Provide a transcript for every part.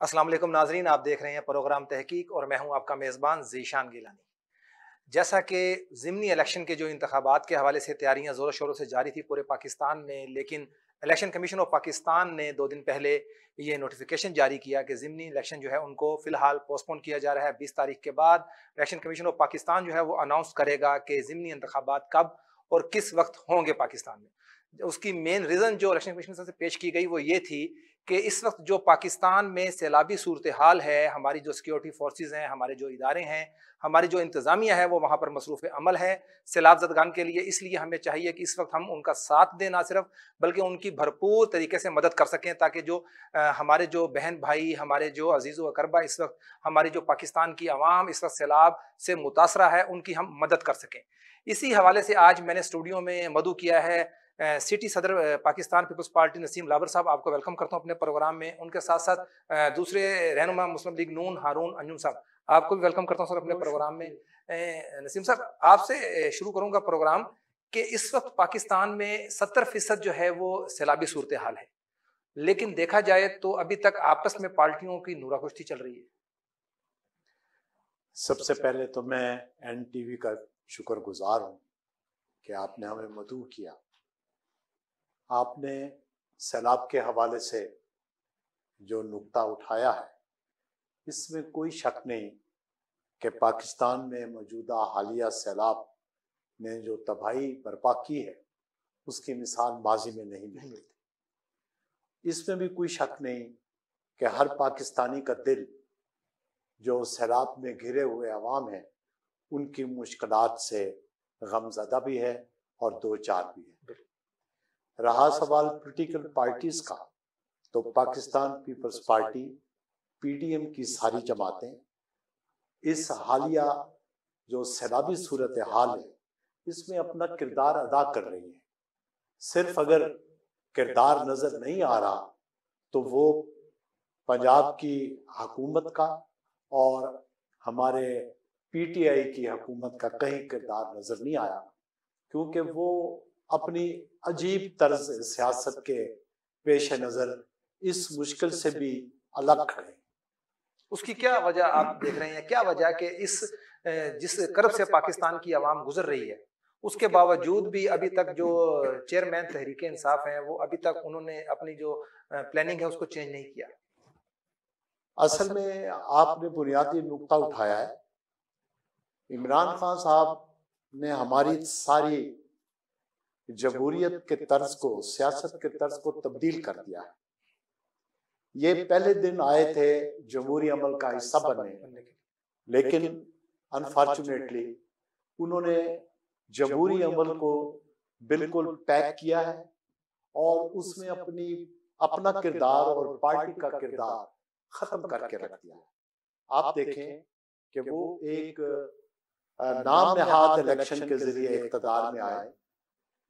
अस्सलाम वालेकुम नाजरीन, आप देख रहे हैं प्रोग्राम तहकीक और मैं हूं आपका मेज़बान ज़ीशान गिलानी। जैसा कि ज़िमनी इलेक्शन के जो इंतखाबात के हवाले से तैयारियां ज़ोरों शोरों से जारी थी पूरे पाकिस्तान में, लेकिन इलेक्शन कमीशन ऑफ पाकिस्तान ने 2 दिन पहले ये नोटिफिकेशन जारी किया कि ज़िमनी इलेक्शन जो है उनको फ़िलहाल पोस्टपोन किया जा रहा है। 20 तारीख के बाद इलेक्शन कमीशन ऑफ पाकिस्तान जो है वो अनाउंस करेगा कि ज़िमनी इंतखाबात कब और किस वक्त होंगे पाकिस्तान में। उसकी मेन रीज़न जो इलेक्शन कमीशन से पेश की गई वो ये थी कि इस वक्त जो पाकिस्तान में सैलाबी सूरत हाल है, हमारी जो सिक्योरिटी फोर्सेज हैं, हमारे जो इदारे हैं, हमारी जो इंतज़ामिया है वो वहाँ पर मसरूफ़ अमल है सैलाब ज़दगान के लिए। इसलिए हमें चाहिए कि इस वक्त हम उनका साथ दें, ना सिर्फ बल्कि उनकी भरपूर तरीके से मदद कर सकें, ताकि जो हमारे जो बहन भाई, हमारे जो अजीज़ व अकरबा इस वक्त, हमारी जो पाकिस्तान की आवाम इस वक्त सैलाब से मुतासरा है, उनकी हम मदद कर सकें। इसी हवाले से आज मैंने स्टूडियो में मदू किया है सिटी सदर पाकिस्तान पीपल्स पार्टी नसीम लाबर साहब। आपको वेलकम करता हूं अपने प्रोग्राम में। उनके साथ साथ दूसरे रहनुमा मुस्लिम लीग नून हारून अंजुम साहब, आपको भी वेलकम करता हूं सर अपने प्रोग्राम में। नसीम साहब, आपसे शुरू करूंगा प्रोग्राम कि इस वक्त पाकिस्तान में 70% जो है वो सैलाबी सूरत हाल है, लेकिन देखा जाए तो अभी तक आपस में पार्टियों की नूराकुश्ती चल रही है। सबसे पहले तो मैं एनटीवी का शुक्रगुजार हूँ कि आपने हमें मदऊ किया। आपने सैलाब के हवाले से जो नुक्ता उठाया है, इसमें कोई शक नहीं कि पाकिस्तान में मौजूदा हालिया सैलाब ने जो तबाही बर्पा की है उसकी मिसाल माजी में नहीं मिलती। इसमें भी कोई शक नहीं कि हर पाकिस्तानी का दिल जो सैलाब में घिरे हुए अवाम हैं उनकी मुश्किलात से गमज़दा भी है और दो चार भी है। रहा सवाल पॉलिटिकल पार्टीज का, तो पाकिस्तान पीपल्स पार्टी पीडीएम की सारी जमातें इस हालिया जो सैलाबी सूरत हाल है इसमें अपना किरदार अदा कर रही है। सिर्फ अगर किरदार नजर नहीं आ रहा तो वो पंजाब की हुकूमत का और हमारे पीटीआई की हुकूमत का कहीं किरदार नजर नहीं आया, क्योंकि वो अपनी अजीब तर्ज सियासत के पेश नजर इस मुश्किल से भी अलग खड़े। उसकी क्या वजह आप देख रहे हैं? क्या वजह कि इस जिस कर्ब से पाकिस्तान की आवाम गुजर रही है, उसके बावजूद भी अभी तक जो चेयरमैन तहरीक इंसाफ हैं वो अभी तक उन्होंने अपनी जो प्लानिंग है उसको चेंज नहीं किया? असल में आपने बुनियादी नुक्ता उठाया है। इमरान खान साहब ने हमारी सारी जमहूरियत के तर्ज को, सियासत के तर्ज को तब्दील कर दिया है। ये पहले दिन आए थे जमहूरी अमल का हिस्सा बनने, लेकिन अनफॉर्चुनेटली उन्होंने जमहूरी अमल को बिल्कुल पैक किया है और उसमें अपना किरदार और पार्टी का किरदार खत्म करके रख दिया। आप देखें कि वो एक नाम नहाद इलेक्शन के जरिए इक़्तिदार में आए,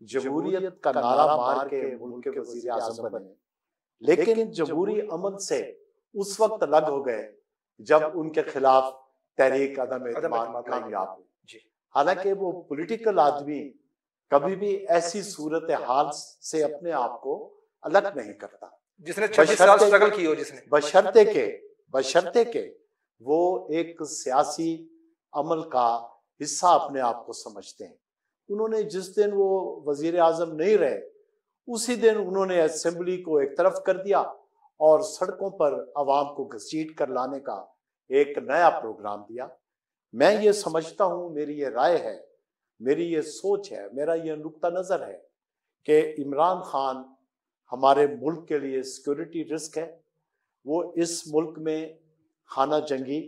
जमहूरियत का नारा मार के मुल्क के वज़ीर आज़म बने, लेकिन जमहूरी अमल से उस वक्त अलग हो गए जब उनके खिलाफ तहरीक अदम एतमाद कामयाब हुई। हालांकि वो पॉलिटिकल आदमी कभी भी ऐसी सूरत हाल से अपने आप को अलग नहीं करता, जिसने 26 साल स्ट्रगल की हो, जिसने बशर्ते के वो एक सियासी अमल का हिस्सा अपने आप को समझते हैं। उन्होंने जिस दिन वो वजीर आजम नहीं रहे उसी दिन उन्होंने असेंबली को एक तरफ कर दिया और सड़कों पर आवाम को घसीट कर लाने का एक नया प्रोग्राम दिया। मैं ये समझता हूँ, मेरी ये राय है, मेरी ये सोच है, मेरा ये नुक्ता नज़र है कि इमरान खान हमारे मुल्क के लिए सिक्योरिटी रिस्क है। वो इस मुल्क में खाना जंगी,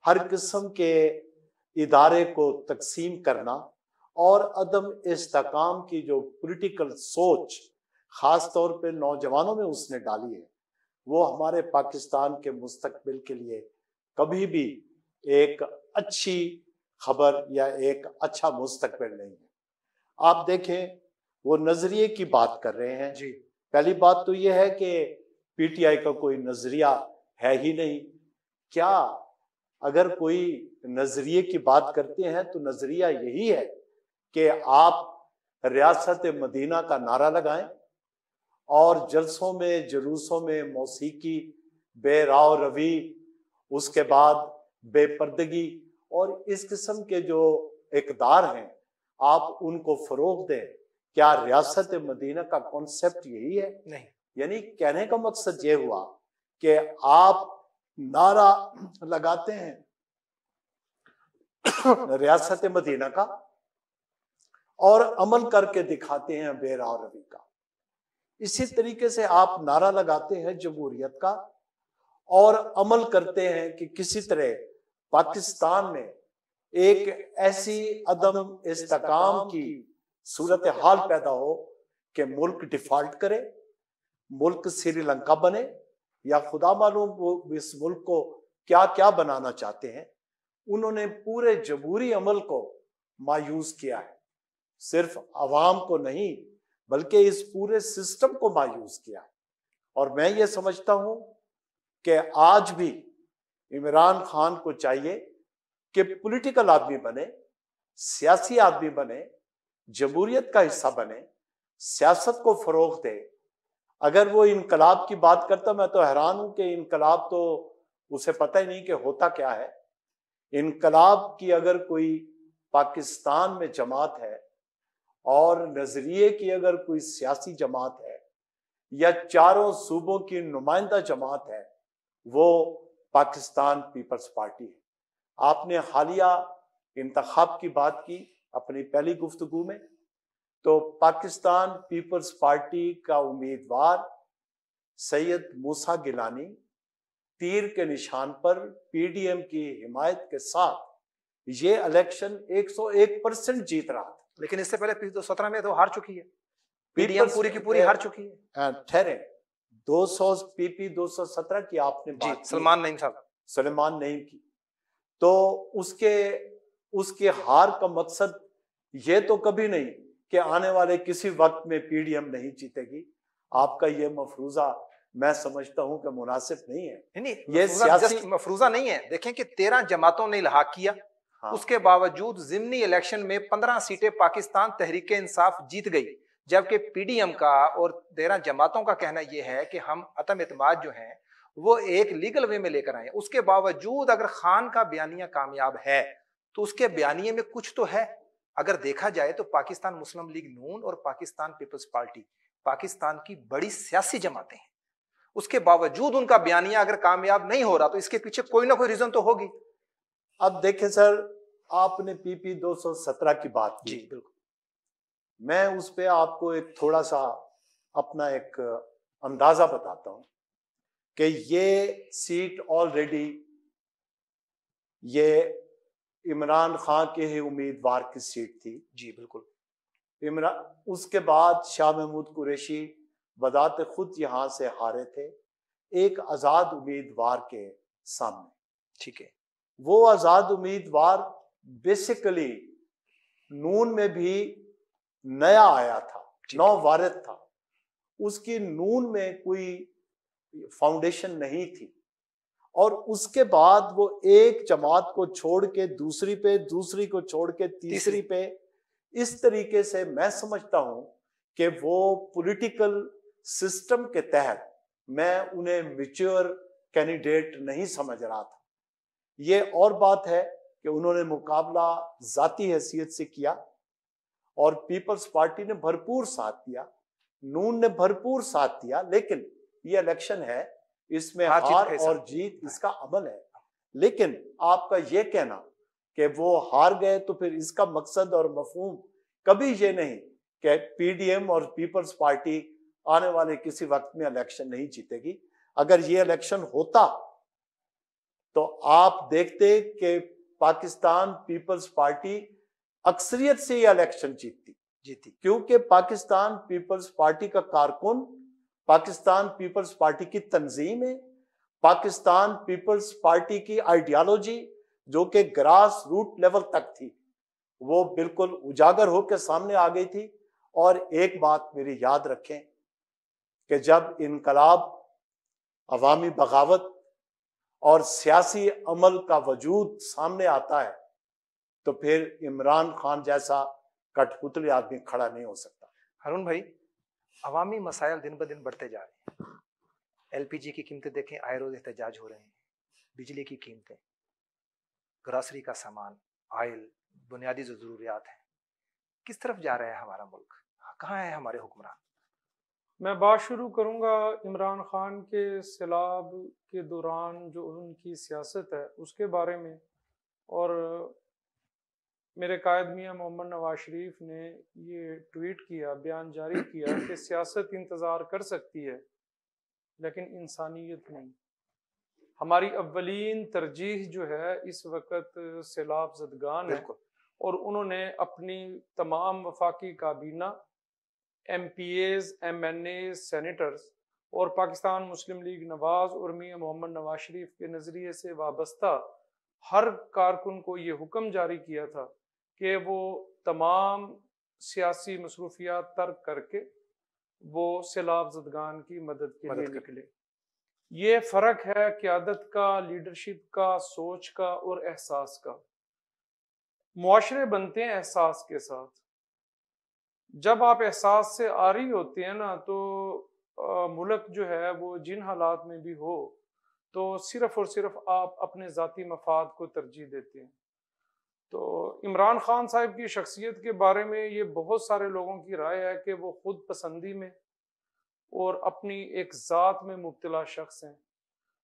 हर किस्म के इदारे को तकसीम करना और अदम इस्तेकाम की जो पॉलिटिकल सोच ख़ास तौर पे नौजवानों में उसने डाली है, वो हमारे पाकिस्तान के मुस्तकबिल के लिए कभी भी एक अच्छी खबर या एक अच्छा मुस्तकबिल नहीं है। आप देखें, वो नज़रिए की बात कर रहे हैं जी। पहली बात तो ये है कि पीटीआई का कोई नज़रिया है ही नहीं। क्या अगर कोई नज़रिए की बात करते हैं तो नज़रिया यही है कि आप रियासत मदीना का नारा लगाएं और जलसों में जुलूसों में मौसीकी बेराव रवि, उसके बाद बेपर्दगी और इस किस्म के जो इकदार हैं, आप उनको फरोग दें। क्या रियासत मदीना का कॉन्सेप्ट यही है? नहीं। यानी कहने का मकसद ये हुआ कि आप नारा लगाते हैं रियासत मदीना का और अमल करके दिखाते हैं बेराव रवि का। इसी तरीके से आप नारा लगाते हैं जमहूरियत का और अमल करते हैं कि किसी तरह पाकिस्तान में एक ऐसी अदम इस्तेकाम की सूरत हाल पैदा हो कि मुल्क डिफॉल्ट करे, मुल्क श्रीलंका बने, या खुदा मालूम वो इस मुल्क को क्या क्या बनाना चाहते हैं। उन्होंने पूरे जमहूरी अमल को मायूस किया है, सिर्फ अवाम को नहीं बल्कि इस पूरे सिस्टम को मायूस किया है। और मैं ये समझता हूं कि आज भी इमरान खान को चाहिए कि पॉलिटिकल आदमी बने, सियासी आदमी बने, जमहूरियत का हिस्सा बने, सियासत को फरोग दे। अगर वो इनकलाब की बात करता, मैं तो हैरान हूं कि इनकलाब तो उसे पता ही नहीं कि होता क्या है। इनकलाब की अगर कोई पाकिस्तान में जमात है और नजरिए की अगर कोई सियासी जमात है या चारों सूबों की नुमाइंदा जमात है, वो पाकिस्तान पीपल्स पार्टी है। आपने हालिया इंतखाब की बात की अपनी पहली गुफ्तगू में, तो पाकिस्तान पीपल्स पार्टी का उम्मीदवार सैयद मूसा गिलानी तीर के निशान पर पीडीएम की हिमायत के साथ ये इलेक्शन 101% जीत रहा था। लेकिन इससे पहले 2017 में तो हार चुकी है, पीडीएम पूरी की पूरी हार चुकी है। ठहरे 200 पीपी 217 की आपने बात की, सलेमान नईम की, तो उसके हार का मकसद ये तो कभी नहीं कि आने वाले किसी वक्त में पीडीएम नहीं जीतेगी। आपका ये मफरूजा मैं समझता हूं कि मुनासिब नहीं है। नहीं, ये सियासी मफरूजा नहीं है। देखें कि 13 जमातों ने इल्हाक किया, हाँ। उसके बावजूद जिमनी इलेक्शन में 15 सीटें पाकिस्तान तहरीक इंसाफ जीत गई, जबकि पीडीएम का और 13 जमातों का कहना यह है कि हम अतम इत्माद जो है वो एक लीगल वे में लेकर आए। उसके बावजूद अगर खान का बयानिया कामयाब है तो उसके बयानिए में कुछ तो है। अगर देखा जाए तो पाकिस्तान मुस्लिम लीग नून और पाकिस्तान पीपल्स पार्टी पाकिस्तान की बड़ी सियासी जमातें हैं, उसके बावजूद उनका बयानिया अगर कामयाब नहीं हो रहा तो इसके पीछे कोई ना कोई रीजन तो होगी। अब देखें सर, आपने पीपी 217 की बात की, बिल्कुल। मैं उस पर आपको एक थोड़ा सा अपना एक अंदाजा बताता हूं कि ये सीट ऑलरेडी ये इमरान खान के ही उम्मीदवार की सीट थी। जी बिल्कुल। उसके बाद शाह महमूद कुरैशी बदात खुद यहां से हारे थे एक आजाद उम्मीदवार के सामने। ठीक है, वो आजाद उम्मीदवार बेसिकली नून में भी नया आया था, नौवारिद था, उसकी नून में कोई फाउंडेशन नहीं थी, और उसके बाद वो एक जमात को छोड़ के दूसरी पे, दूसरी को छोड़ के तीसरी पे, इस तरीके से मैं समझता हूं कि वो पॉलिटिकल सिस्टम के तहत मैं उन्हें मैच्योर कैंडिडेट नहीं समझ रहा था। ये और बात है कि उन्होंने मुकाबला जाती हैसियत से किया और पीपल्स पार्टी ने भरपूर साथ दिया, नून ने भरपूर साथ दिया, लेकिन ये इलेक्शन है, इसमें हार और जीत इसका अमल है। लेकिन आपका ये कहना कि वो हार गए तो फिर इसका मकसद और मफहूम कभी ये नहीं कि पीडीएम और पीपल्स पार्टी आने वाले किसी वक्त में इलेक्शन नहीं जीतेगी। अगर ये इलेक्शन होता तो आप देखते कि पाकिस्तान पीपल्स पार्टी अक्सरियत से ये इलेक्शन जीती, क्योंकि पाकिस्तान पीपल्स पार्टी का कारकुन पाकिस्तान पीपल्स पार्टी की तंजीम है, पाकिस्तान पीपल्स पार्टी की आइडियोलॉजी जो कि ग्रास रूट लेवल तक थी, वो बिल्कुल उजागर होकर सामने आ गई थी। और एक बात मेरी याद रखें कि जब इनकलाब, अवामी बगावत और सियासी अमल का वजूद सामने आता है तो फिर इमरान खान जैसा कठपुतली आदमी खड़ा नहीं हो सकता। हारून भाई, अवामी मसाइल दिन ब दिन बढ़ते जा रहे हैं, एलपीजी की कीमतें देखें, आए रोज एहतजाज हो रहे हैं। बिजली की कीमतें, ग्रॉसरी का सामान, ऑयल, बुनियादी जो जरूरियात हैं, किस तरफ जा रहा है हमारा मुल्क? कहाँ है हमारे हुक्मरान? मैं बात शुरू करूंगा इमरान खान के सैलाब के दौरान जो उनकी सियासत है उसके बारे में। और मेरे कायद मियां मोहम्मद नवाज शरीफ ने ये ट्वीट किया, बयान जारी किया कि सियासत इंतज़ार कर सकती है लेकिन इंसानियत नहीं। हमारी अव्वलीन तरजीह जो है इस वक्त सैलाब ज़दगान है, और उन्होंने अपनी तमाम वफाकी काबीना, MPAs, MNAs, सेनेटर्स और पाकिस्तान मुस्लिम लीग नवाज और मियां मोहम्मद नवाज शरीफ के नज़रिए से वाबस्ता हर कारकुन को ये हुक्म जारी किया था कि वो तमाम सियासी मसरूफियात तर्क करके वो सैलाब ज़दगान की मदद के लिए निकले। ये फ़र्क है क़यादत का, लीडरशिप का, सोच का और एहसास का। मुआशरे बनते हैं एहसास के साथ। जब आप एहसास से आ रही होती है ना, तो मुल्क जो है वो जिन हालात में भी हो तो सिर्फ और सिर्फ आप अपने ज़ाती मफाद को तरजीह देते हैं। तो इमरान खान साहब की शख्सियत के बारे में ये बहुत सारे लोगों की राय है कि वो खुद पसंदी में और अपनी एक ज़ात में मुब्तला शख्स हैं।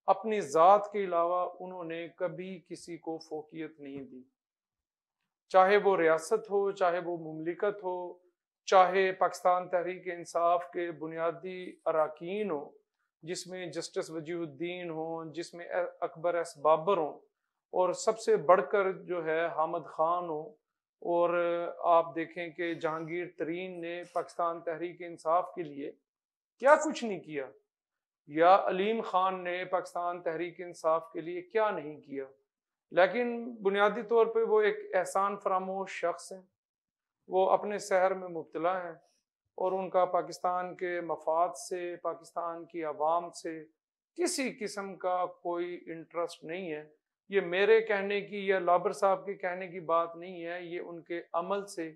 अपनी ज़ात के अलावा उन्होंने कभी किसी को फोकियत नहीं दी, चाहे वो रियासत हो, चाहे वो मुमलिकत हो, चाहे पाकिस्तान तहरीक इंसाफ के बुनियादी अराकीन हो जिसमें जस्टिस वजीहुद्दीन हो, जिसमें अकबर एस बाबर हो, और सबसे बढ़कर जो है हामिद खान हो, और आप देखें कि जहांगीर तरीन ने पाकिस्तान तहरीक इंसाफ के लिए क्या कुछ नहीं किया, या अलीम खान ने पाकिस्तान तहरीक इंसाफ के लिए क्या नहीं किया। लेकिन बुनियादी तौर पे वो एक एहसान फरामोश शख्स हैं। वो अपने शहर में मुब्तला हैं और उनका पाकिस्तान के मफाद से, पाकिस्तान की आवाम से किसी किस्म का कोई इंटरेस्ट नहीं है। ये मेरे कहने की या लाबर साहब के कहने की बात नहीं है, ये उनके अमल से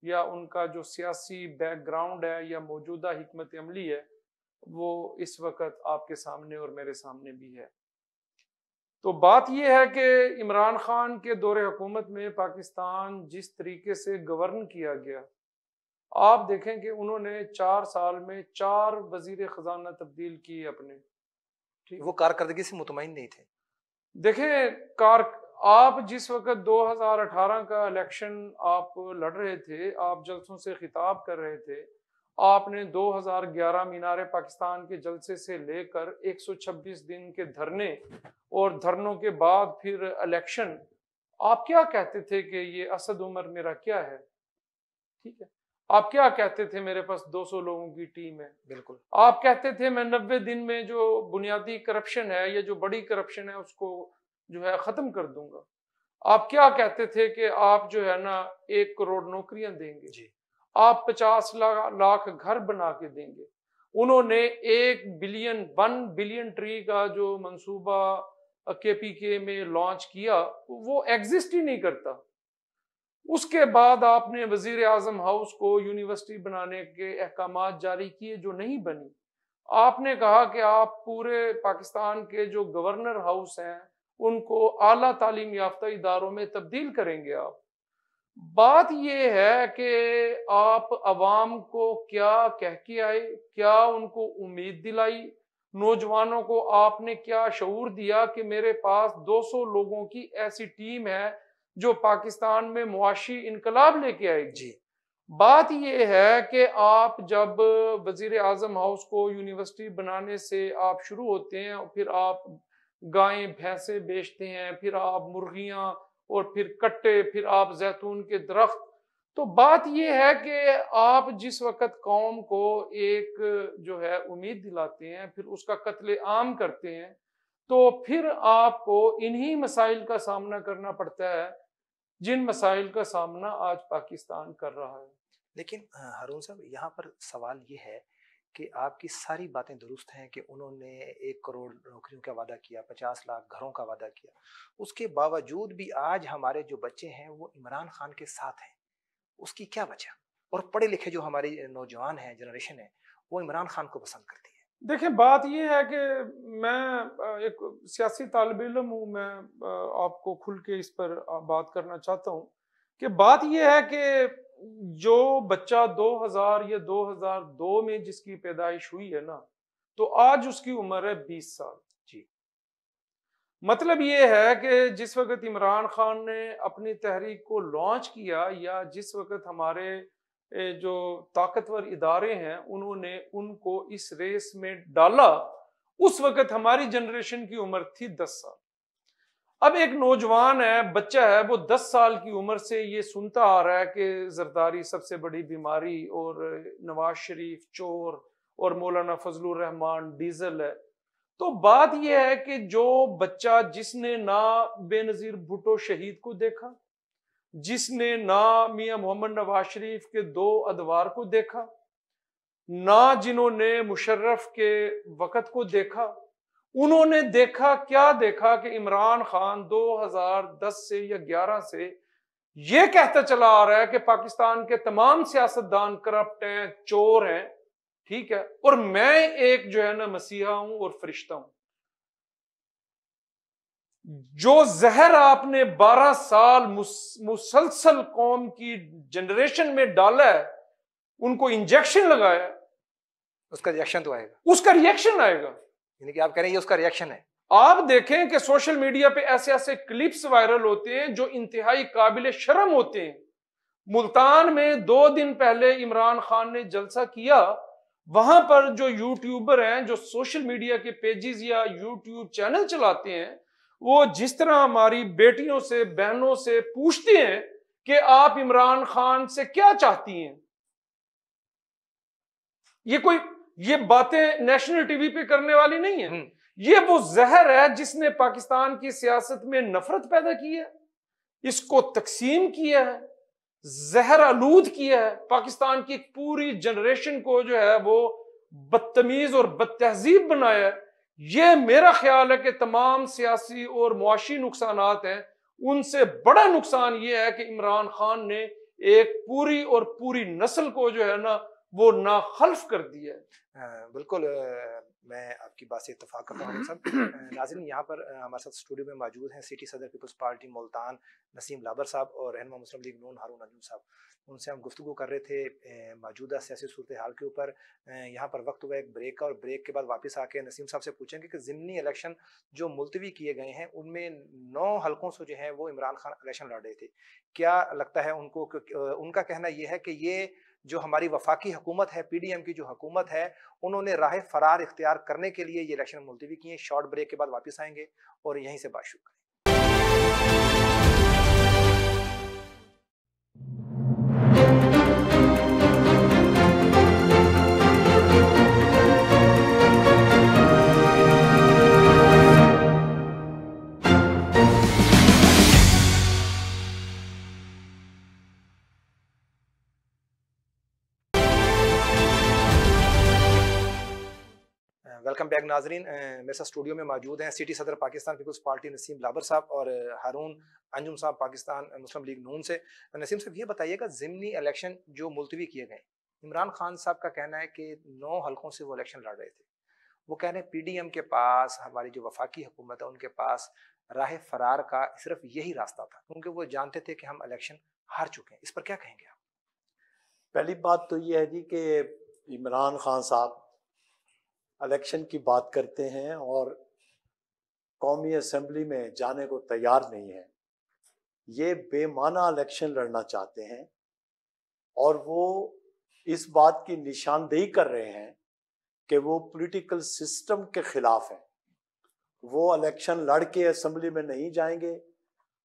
या उनका जो सियासी बैकग्राउंड है या मौजूदा हिकमत अमली है वो इस वक्त आपके सामने और मेरे सामने भी है। तो बात यह है कि इमरान खान के दौरे हुकूमत में पाकिस्तान जिस तरीके से गवर्न किया गया, आप देखें कि उन्होंने 4 साल में 4 वजीर खजाना तब्दील किए अपने। ठीक, वो कारकर्दगी से मुतमईन नहीं थे। देखें, आप जिस वक्त 2018 का इलेक्शन आप लड़ रहे थे, आप जलसों से खिताब कर रहे थे, आपने 2011 मीनार पाकिस्तान के जलसे से लेकर 126 दिन के धरने और धरनों के बाद फिर इलेक्शन, आप क्या कहते थे कि ये असद उमर मेरा क्या है? ठीक है, आप क्या कहते थे मेरे पास 200 लोगों की टीम है? बिल्कुल। आप कहते थे मैं 90 दिन में जो बुनियादी करप्शन है या जो बड़ी करप्शन है उसको जो है खत्म कर दूंगा। आप क्या कहते थे कि आप जो है ना 1 करोड़ नौकरियां देंगे जी। आप 50 लाख घर बना के देंगे। उन्होंने 1 बिलियन ट्री का जो मंसूबा KPK में लॉन्च किया वो एग्जिस्ट ही नहीं करता। उसके बाद आपने वजीर आजम हाउस को यूनिवर्सिटी बनाने के अहकामात जारी किए जो नहीं बनी। आपने कहा कि आप पूरे पाकिस्तान के जो गवर्नर हाउस हैं उनको आला तालीम याफ्ता इदारों में तब्दील करेंगे आप। बात यह है कि आप अवाम को क्या कह के आए, क्या उनको उम्मीद दिलाई, नौजवानों को आपने क्या शऊर दिया कि मेरे पास 200 लोगों की ऐसी टीम है जो पाकिस्तान में मुआशी इनकलाब लेके आएगी जी। बात यह है कि आप जब वजीर आजम हाउस को यूनिवर्सिटी बनाने से आप शुरू होते हैं, फिर आप गायें भैंसे बेचते हैं, फिर आप मुर्गियां और फिर कट्टे, फिर आप जैतून के दरख्त। तो बात यह है कि आप जिस वक्त कौम को एक जो है उम्मीद दिलाते हैं फिर उसका कत्ले आम करते हैं, तो फिर आपको इन्हीं मसाइल का सामना करना पड़ता है जिन मसाइल का सामना आज पाकिस्तान कर रहा है। लेकिन हारून साहब, यहाँ पर सवाल ये है कि आपकी सारी बातें दुरुस्त हैं कि उन्होंने 1 करोड़ नौकरियों का वादा किया, 50 लाख घरों का वादा किया। उसके बावजूद भी आज हमारे जो बच्चे हैं वो इमरान खान के साथ हैं। उसकी क्या वजह? और पढ़े लिखे जो हमारी नौजवान हैं, जनरेशन है, वो इमरान खान को पसंद करती है। देखें, बात ये है कि मैं एक सियासी तालिब इल्म हूँ, मैं आपको खुल के इस पर बात करना चाहता हूँ कि बात ये है कि जो बच्चा 2000 या 2002 में जिसकी पैदाइश हुई है ना, तो आज उसकी उम्र है 20 साल। जी। मतलब ये है कि जिस वक्त इमरान खान ने अपनी तहरीक को लॉन्च किया, या जिस वक्त हमारे जो ताकतवर इदारे हैं उन्होंने उनको इस रेस में डाला, उस वक्त हमारी जनरेशन की उम्र थी 10 साल। अब एक नौजवान है, बच्चा है, वो 10 साल की उम्र से ये सुनता आ रहा है कि जरदारी सबसे बड़ी बीमारी, और नवाज शरीफ चोर, और मौलाना फजलुर रहमान डीजल है। तो बात यह है कि जो बच्चा जिसने ना बेनजीर भुट्टो शहीद को देखा, जिसने ना मियां मोहम्मद नवाज शरीफ के 2 अदवार को देखा, ना जिन्होंने मुशर्रफ के वक़्त को देखा, उन्होंने देखा क्या देखा कि इमरान खान 2010 से या 11 से ये कहता चला आ रहा है कि पाकिस्तान के तमाम सियासतदान करप्ट हैं, चोर हैं, ठीक है, और मैं एक जो है ना मसीहा हूं और फरिश्ता हूं। जो जहर आपने 12 साल मुसलसल कौम की जनरेशन में डाला है, उनको इंजेक्शन लगाया, उसका रिएक्शन तो आएगा, उसका रिएक्शन आएगा। यानी कि आप कह रहे हैं ये उसका रिएक्शन है। आप देखें कि सोशल मीडिया पे ऐसे ऐसे क्लिप्स वायरल होते हैं जो इंतहाई काबिल शर्म होते हैं। मुल्तान में 2 दिन पहले इमरान खान ने जलसा किया, वहां पर जो यूट्यूबर हैं, जो सोशल मीडिया के पेजेस या यूट्यूब चैनल चलाते हैं, वो जिस तरह हमारी बेटियों से, बहनों से पूछते हैं कि आप इमरान खान से क्या चाहती हैं, ये बातें नेशनल टीवी पे करने वाली नहीं है। ये वो जहर है जिसने पाकिस्तान की सियासत में नफरत पैदा की है, इसको तकसीम किया है, जहर आलूद किया है, पाकिस्तान की पूरी जनरेशन को जो है वो बदतमीज और बदतहजीब बनाया है। ये मेरा ख्याल है कि तमाम सियासी और मुआशी नुकसानात हैं, उनसे बड़ा नुकसान ये है कि इमरान खान ने एक पूरी और पूरी नस्ल को जो है ना वो नाखल्फ कर दिया है। बिल्कुल, मैं आपकी बात से इत्तेफाक करता हूँ सब। नाज़रीन, यहाँ पर हमारे साथ स्टूडियो में मौजूद हैं सिटी सदर पीपल्स पार्टी मुल्तान नसीम लाबर साहब और रहनुमा मुस्लिम लीग नून हारून अंजुम साहब। उनसे हम गुफ्तगू कर रहे थे मौजूदा सियासी सूरत हाल के ऊपर। यहाँ पर वक्त हुआ एक ब्रेक का, और ब्रेक के बाद वापस आके नसीम साहब से पूछेंगे कि ज़िमनी इलेक्शन जो मुलतवी किए गए हैं उनमें 9 हलकों से जो है वो इमरान खान इलेक्शन लड़ रहे थे। क्या लगता है उनको? उनका कहना यह है कि ये जो हमारी वफाकी हुकूमत है, पीडीएम की जो हुकूमत है, उन्होंने राह फरार इख्तियार करने के लिए ये इलेक्शन मुलतवी किए। शॉर्ट ब्रेक के बाद वापस आएंगे और यहीं से बात शुरू करेंगे। वेलकम बैक नाजरीन। मेरे साथ स्टूडियो में मौजूद हैं सिटी सदर पाकिस्तान पीपल्स पार्टी नसीम लाबर साहब और हारून अंजुम साहब पाकिस्तान मुस्लिम लीग नून से। नसीम साहब, ये बताइएगा, ज़िमनी इलेक्शन जो मुलतवी किए गए, इमरान खान साहब का कहना है कि 9 हलकों से वो इलेक्शन लड़ रहे थे। वो कह रहे हैं पीडीएम के पास, हमारी जो वफाकी हुकूमत है उनके पास राह फरार का सिर्फ यही रास्ता था, क्योंकि वो जानते थे कि हम इलेक्शन हार चुके हैं। इस पर क्या कहेंगे आप? पहली बात तो ये है जी कि इमरान खान साहब इलेक्शन की बात करते हैं और कौमी असम्बली में जाने को तैयार नहीं है। ये बेमाना इलेक्शन लड़ना चाहते हैं और वो इस बात की निशानदेही कर रहे हैं कि वो पॉलिटिकल सिस्टम के खिलाफ हैं। वो इलेक्शन लड़ के असम्बली में नहीं जाएंगे,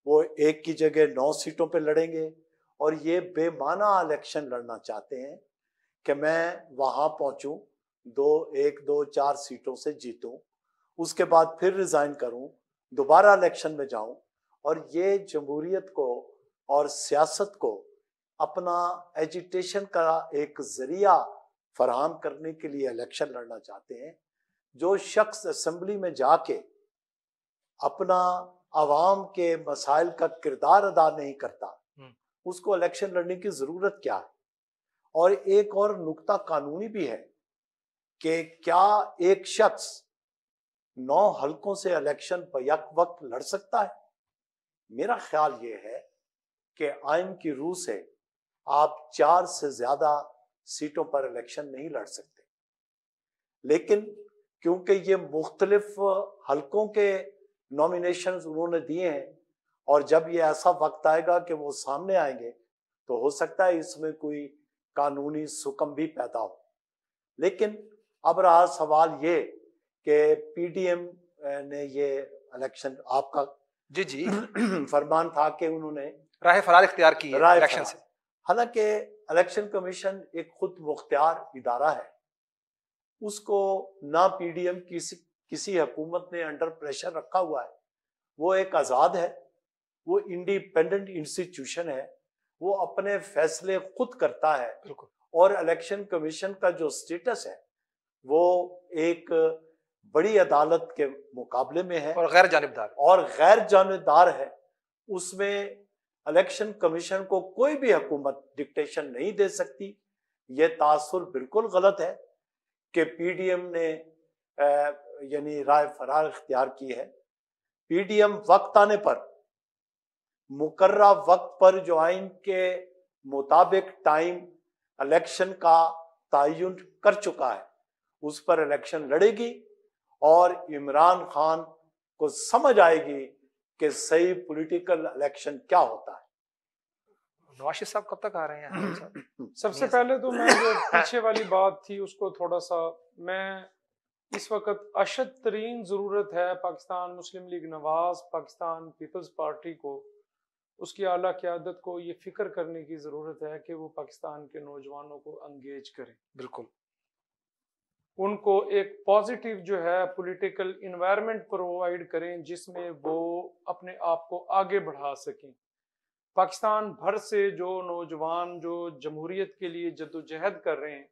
वो एक की जगह 9 सीटों पे लड़ेंगे और ये बेमाना इलेक्शन लड़ना चाहते हैं कि मैं वहाँ पहुँचूँ, 1, 2, 4 सीटों से जीतूं, उसके बाद फिर रिजाइन करूं, दोबारा इलेक्शन में जाऊं और ये जमहूरियत को और सियासत को अपना एजिटेशन का एक जरिया फराहम करने के लिए इलेक्शन लड़ना चाहते हैं। जो शख्स असेंबली में जाके अपना आवाम के मसाइल का किरदार अदा नहीं करता, उसको इलेक्शन लड़ने की जरूरत क्या है? और एक और नुक्ता कानूनी भी है कि क्या एक शख्स 9 हलकों से इलेक्शन बैक वक्त लड़ सकता है? मेरा ख्याल ये है कि आइन की रूह से आप 4 से ज्यादा सीटों पर इलेक्शन नहीं लड़ सकते, लेकिन क्योंकि ये मुख्तलिफ हलकों के नॉमिनेशंस उन्होंने दिए हैं और जब ये ऐसा वक्त आएगा कि वो सामने आएंगे तो हो सकता है इसमें कोई कानूनी सुकम भी पैदा हो। लेकिन अब रहा सवाल ये कि पीडीएम ने ये इलेक्शन, आपका जी जी फरमान था कि उन्होंने राह फरार इख्तियार की है इलेक्शन से। हालांकि इलेक्शन कमीशन एक खुद मुख्तियार इदारा है, उसको ना पीडीएम किसी हुकूमत ने अंडर प्रेशर रखा हुआ है। वो एक आज़ाद है, वो इंडिपेंडेंट इंस्टीट्यूशन है, वो अपने फैसले खुद करता है। और इलेक्शन कमीशन का जो स्टेटस है वो एक बड़ी अदालत के मुकाबले में है और गैर जानिबदार है। उसमें इलेक्शन कमीशन को कोई भी हुकूमत डिक्टेशन नहीं दे सकती। ये तासुर बिल्कुल गलत है कि पीडीएम ने यानी राय फरार इख्तियार की है। पीडीएम वक्त आने पर, मुकर्रा वक्त पर जो आइन के मुताबिक टाइम इलेक्शन का तयन कर चुका है, उस पर इलेक्शन लड़ेगी और इमरान खान को समझ आएगी कि सही पॉलिटिकल इलेक्शन क्या होता है। नवाज शरीफ साहब कब तक आ रहे हैं? सबसे पहले तो मैं जो पीछे वाली बात थी उसको थोड़ा सा, मैं इस वक्त अशद तरीन ज़रूरत है Pakistan Muslim League Nawaz, Pakistan Peoples Party को, उसकी आला क़यादत को ये फिक्र करने की ज़रूरत है कि वो पाकिस्तान के नौजवानों को एंगेज करें। बिल्कुल, उनको एक पॉजिटिव जो है पॉलिटिकल इन्वायरमेंट प्रोवाइड करें जिसमें वो अपने आप को आगे बढ़ा सकें। पाकिस्तान भर से जो नौजवान जो जमहूरियत के लिए जद्दोजहद कर रहे हैं,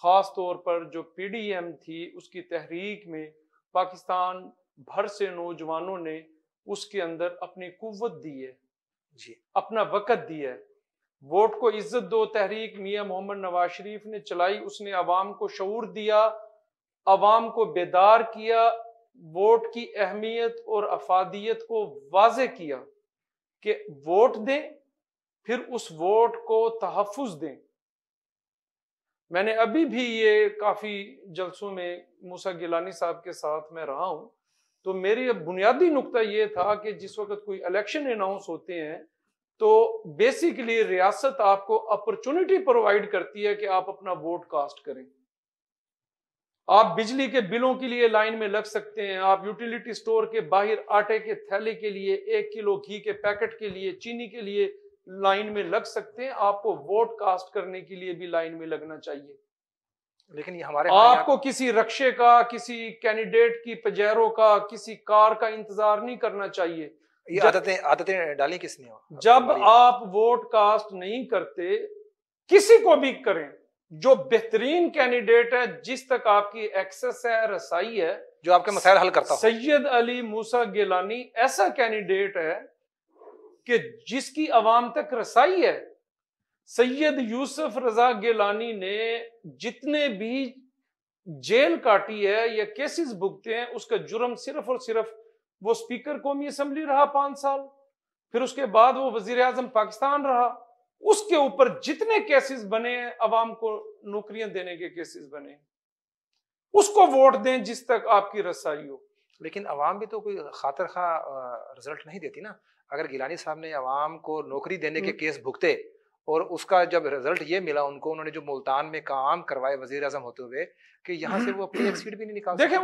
ख़ास तौर पर जो पीडीएम थी उसकी तहरीक में पाकिस्तान भर से नौजवानों ने उसके अंदर अपनी कुव्वत दी है जी, अपना वक़्त दिया है। वोट को इज्जत दो तहरीक मियां मोहम्मद नवाज शरीफ ने चलाई, उसने अवाम को शऊर दिया, अवाम को बेदार किया, वोट की अहमियत और अफादियत को वाज़े किया कि वोट दें, फिर उस वोट को तहफ़्फ़ुज़ दें। मैंने अभी भी ये काफ़ी जलसों में मूसा गिलानी साहब के साथ मैं रहा हूँ, तो मेरी बुनियादी नुक्ता ये था कि जिस वक्त कोई इलेक्शन अनाउंस होते हैं तो बेसिकली रियासत आपको अपॉर्चुनिटी प्रोवाइड करती है कि आप अपना वोट कास्ट करें। आप बिजली के बिलों के लिए लाइन में लग सकते हैं, आप यूटिलिटी स्टोर के बाहर आटे के थैले के लिए, 1 किलो घी के पैकेट के लिए, चीनी के लिए लाइन में लग सकते हैं। आपको वोट कास्ट करने के लिए भी लाइन में लगना चाहिए। लेकिन ये हमारे आपको किसी रक्शे का, किसी कैंडिडेट की पजेरो का, किसी कार का इंतजार नहीं करना चाहिए। ये आदतें डाली किसने? जब आप वोट कास्ट नहीं करते, किसी को भी करें, जो बेहतरीन कैंडिडेट है, जिस तक आपकी एक्सेस है, रसाई है, जो आपके मसाइल हल करता हो, सैयद अली मूसा गिलानी ऐसा कैंडिडेट है कि जिसकी अवाम तक रसाई है। सैयद यूसुफ रजा गिलानी ने जितने भी जेल काटी है या केसेस भुगते हैं, उसका जुर्म सिर्फ और सिर्फ वो स्पीकर कौमी असम्बली रहा 5 साल, फिर उसके बाद वो वजीर आजम पाकिस्तान रहा। उसके ऊपर जितने केसेस बने हैं, अवाम को नौकरियां देने के केसेस बने, उसको वोट दें जिस तक आपकी रसाई हो। लेकिन अवाम भी तो कोई खातिर खा रिजल्ट नहीं देती ना। अगर गिलानी साहब ने अवाम को नौकरी देने के केस भुगते और उसका जब रिजल्ट ये मिला उनको, उन्होंने जो मुल्तान में काम करवाए वजीर आजम होते हुए, कि यहाँ से वो अपनी एक सीट भी नहीं निकाल देखें,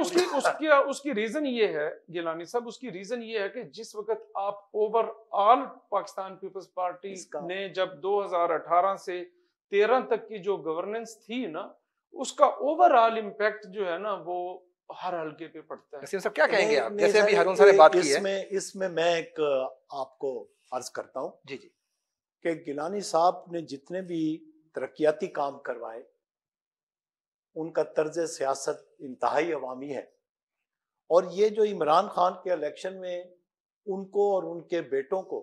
उसकी रीजन ये है गिलानी साहब, उसकी रीजन ये है कि जिस वक्त आप ओवरऑल पाकिस्तान पीपल्स पार्टी ने जब 2018 से 13 तक की जो गवर्नेंस थी ना, उसका ओवरऑल इम्पैक्ट जो है ना वो हर हल्के पे पड़ता है। सब क्या कहेंगे आप? जैसे अभी हारून साहब ने बात की है, इसमें मैं एक आपको अर्ज करता हूँ जी जी, कि गिलानी साहब ने जितने भी तरक्याती काम करवाए, उनका तर्ज सियासत इंतहाई अवामी है। और ये जो इमरान खान के इलेक्शन में उनको और उनके बेटों को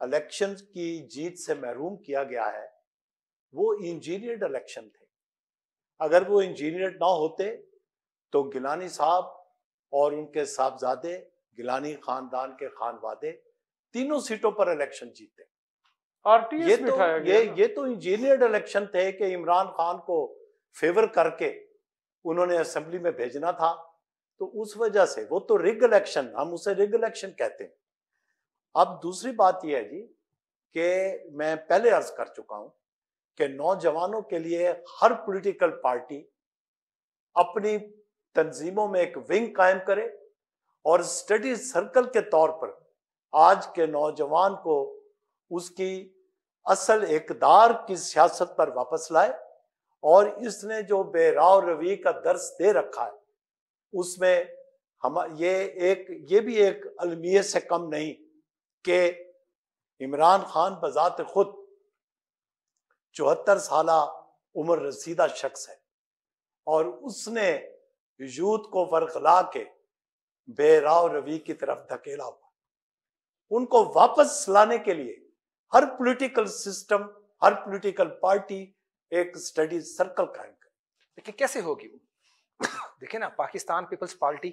इलेक्शन की जीत से महरूम किया गया है, वो इंजीनियर्ड इलेक्शन थे। अगर वो इंजीनियर ना होते तो गिलानी साहब और उनके साहबजादे, गिलानी खानदान के खानवादे, तीनों सीटों पर इलेक्शन जीते। आरटीएस बिठाया गया ना। ये तो इंजीनियर्ड इलेक्शन थे कि इमरान खान को फेवर करके उन्होंने असेंबली में भेजना था, तो उस वजह से वो तो रिग इलेक्शन, हम उसे रिग इलेक्शन कहते हैं। अब दूसरी बात यह है जी कि मैं पहले अर्ज कर चुका हूं कि नौजवानों के लिए हर पॉलिटिकल पार्टी अपनी तंजीमों में एक विंग कायम करे और स्टडी सर्कल के तौर पर आज के नौजवान को उसकी असल इक़दार की सियासत पर वापस लाए, और इसने जो बेराव रवि का दर्स दे रखा है उसमें हम ये भी एक अलमियत से कम नहीं कि इमरान खान बजात खुद 74 साला उम्र रसीदा शख्स है और उसने यूथ को वरगला के बेराव रवि की तरफ धकेला हुआ। उनको वापस लाने के लिए हर पॉलिटिकल सिस्टम, हर पॉलिटिकल पार्टी एक स्टडी सर्कल कायम करे। लेकिन कैसे होगी वो? देखिए ना, Pakistan Peoples party,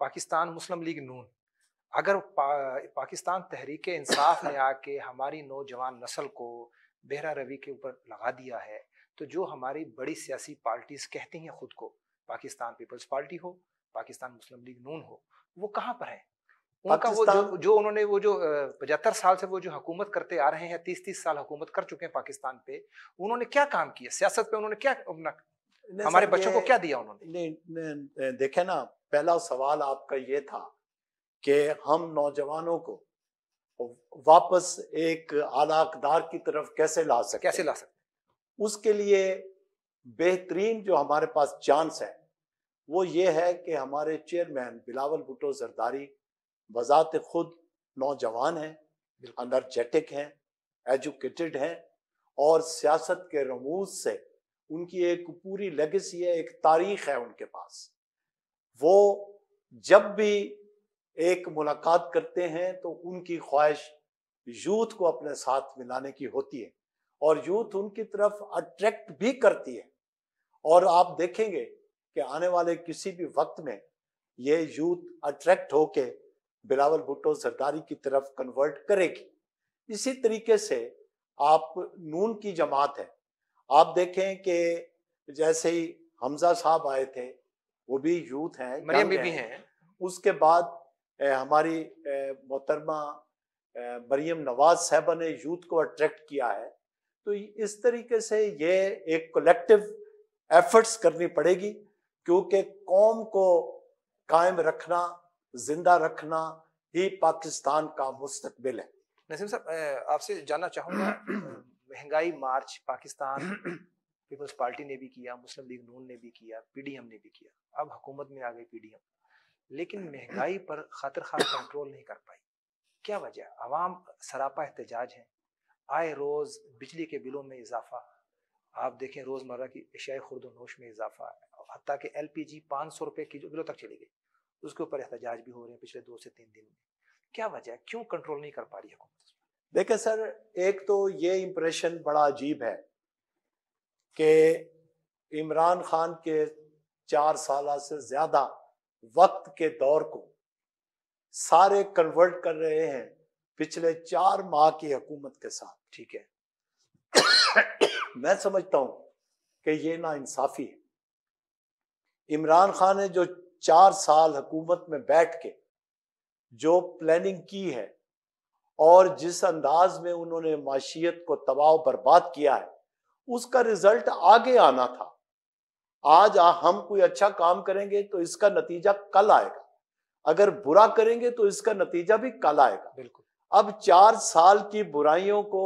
Pakistan Muslim league नून, अगर पाकिस्तान तहरीक इंसाफ ने आके हमारी नौजवान नस्ल को बेहरा रवि के ऊपर लगा दिया है, तो जो हमारी बड़ी सियासी पार्टीज कहती हैं खुद को, पाकिस्तान पीपल्स पार्टी हो, पाकिस्तान मुस्लिम लीग नून हो, वो कहाँ पर है? उनका वो जो उन्होंने वो जो 75 साल से वो जो हुकूमत करते आ रहे हैं, 30 साल हुकूमत कर चुके हैं पाकिस्तान पे, उन्होंने क्या काम किया सियासत पे? उन्होंने क्या हमारे बच्चों को क्या दिया उन्होंने? देखे ना, पहला सवाल आपका ये था कि हम नौजवानों को वापस एक आला अक़दार की तरफ कैसे ला सकते, उसके लिए बेहतरीन जो हमारे पास चांस है वो ये है कि हमारे चेयरमैन बिलावल भुट्टो जरदारी बजाते खुद नौजवान हैं, एनर्जेटिक हैं, एजुकेटेड हैं और सियासत के रमूज से उनकी एक पूरी लेगेसी है, एक तारीख है उनके पास। वो जब भी एक मुलाकात करते हैं तो उनकी ख्वाहिश यूथ को अपने साथ मिलाने की होती है और यूथ उनकी तरफ अट्रैक्ट भी करती है। और आप देखेंगे कि आने वाले किसी भी वक्त में ये यूथ अट्रैक्ट होके बिलावल भुट्टो जरदारी की तरफ कन्वर्ट करेगी। इसी तरीके से आप नून की जमात है, आप देखें कि जैसे ही हमजा साहब आए थे, वो भी यूथ हैं, मरियम बीबी हैं, उसके बाद हमारी मोहतरमा मरियम नवाज साहबा ने यूथ को अट्रैक्ट किया है। तो इस तरीके से ये एक कलेक्टिव एफर्ट्स करनी पड़ेगी, क्योंकि कौम को कायम रखना, जिंदा रखना ही पाकिस्तान का मुस्तकबिल है। नसीम साहब, आपसे जानना चाहूँगा, महंगाई मार्च पाकिस्तान पीपल्स पार्टी ने भी किया, मुस्लिम लीग नून ने भी किया, पीडीएम ने भी किया, अब हुकूमत में आ गई पीडीएम, लेकिन महंगाई पर खातिर खास कंट्रोल नहीं कर पाई। क्या वजह? अवाम सरापा एहतजाज है, आए रोज बिजली के बिलों में इजाफा, आप देखें रोजमर्रा की अशियाए खुर्द-ओ-नोश में इजाफा, हत्ता कि एलपीजी 500 रुपए किलो तक चली गई, उसके ऊपर एहतजाज भी हो रहे हैं पिछले 2 से 3 दिन में। क्या वजह है, क्यों कंट्रोल नहीं कर पा रही हुकूमत? देखिए सर, एक तो ये इंप्रेशन बड़ा अजीब है कि इमरान खान के 4 साल से ज्यादा वक्त के दौर को सारे कन्वर्ट कर रहे हैं पिछले 4 माह की हुकूमत के साथ। ठीक है, मैं समझता हूं कि ये नाइंसाफी है। इमरान खान ने जो 4 साल हुकूमत में बैठ के जो प्लानिंग की है और जिस अंदाज में उन्होंने माशियत को तबाह बर्बाद किया है, उसका रिजल्ट आगे आना था। आज हम कोई अच्छा काम करेंगे तो इसका नतीजा कल आएगा, अगर बुरा करेंगे तो इसका नतीजा भी कल आएगा। बिल्कुल। अब 4 साल की बुराइयों को,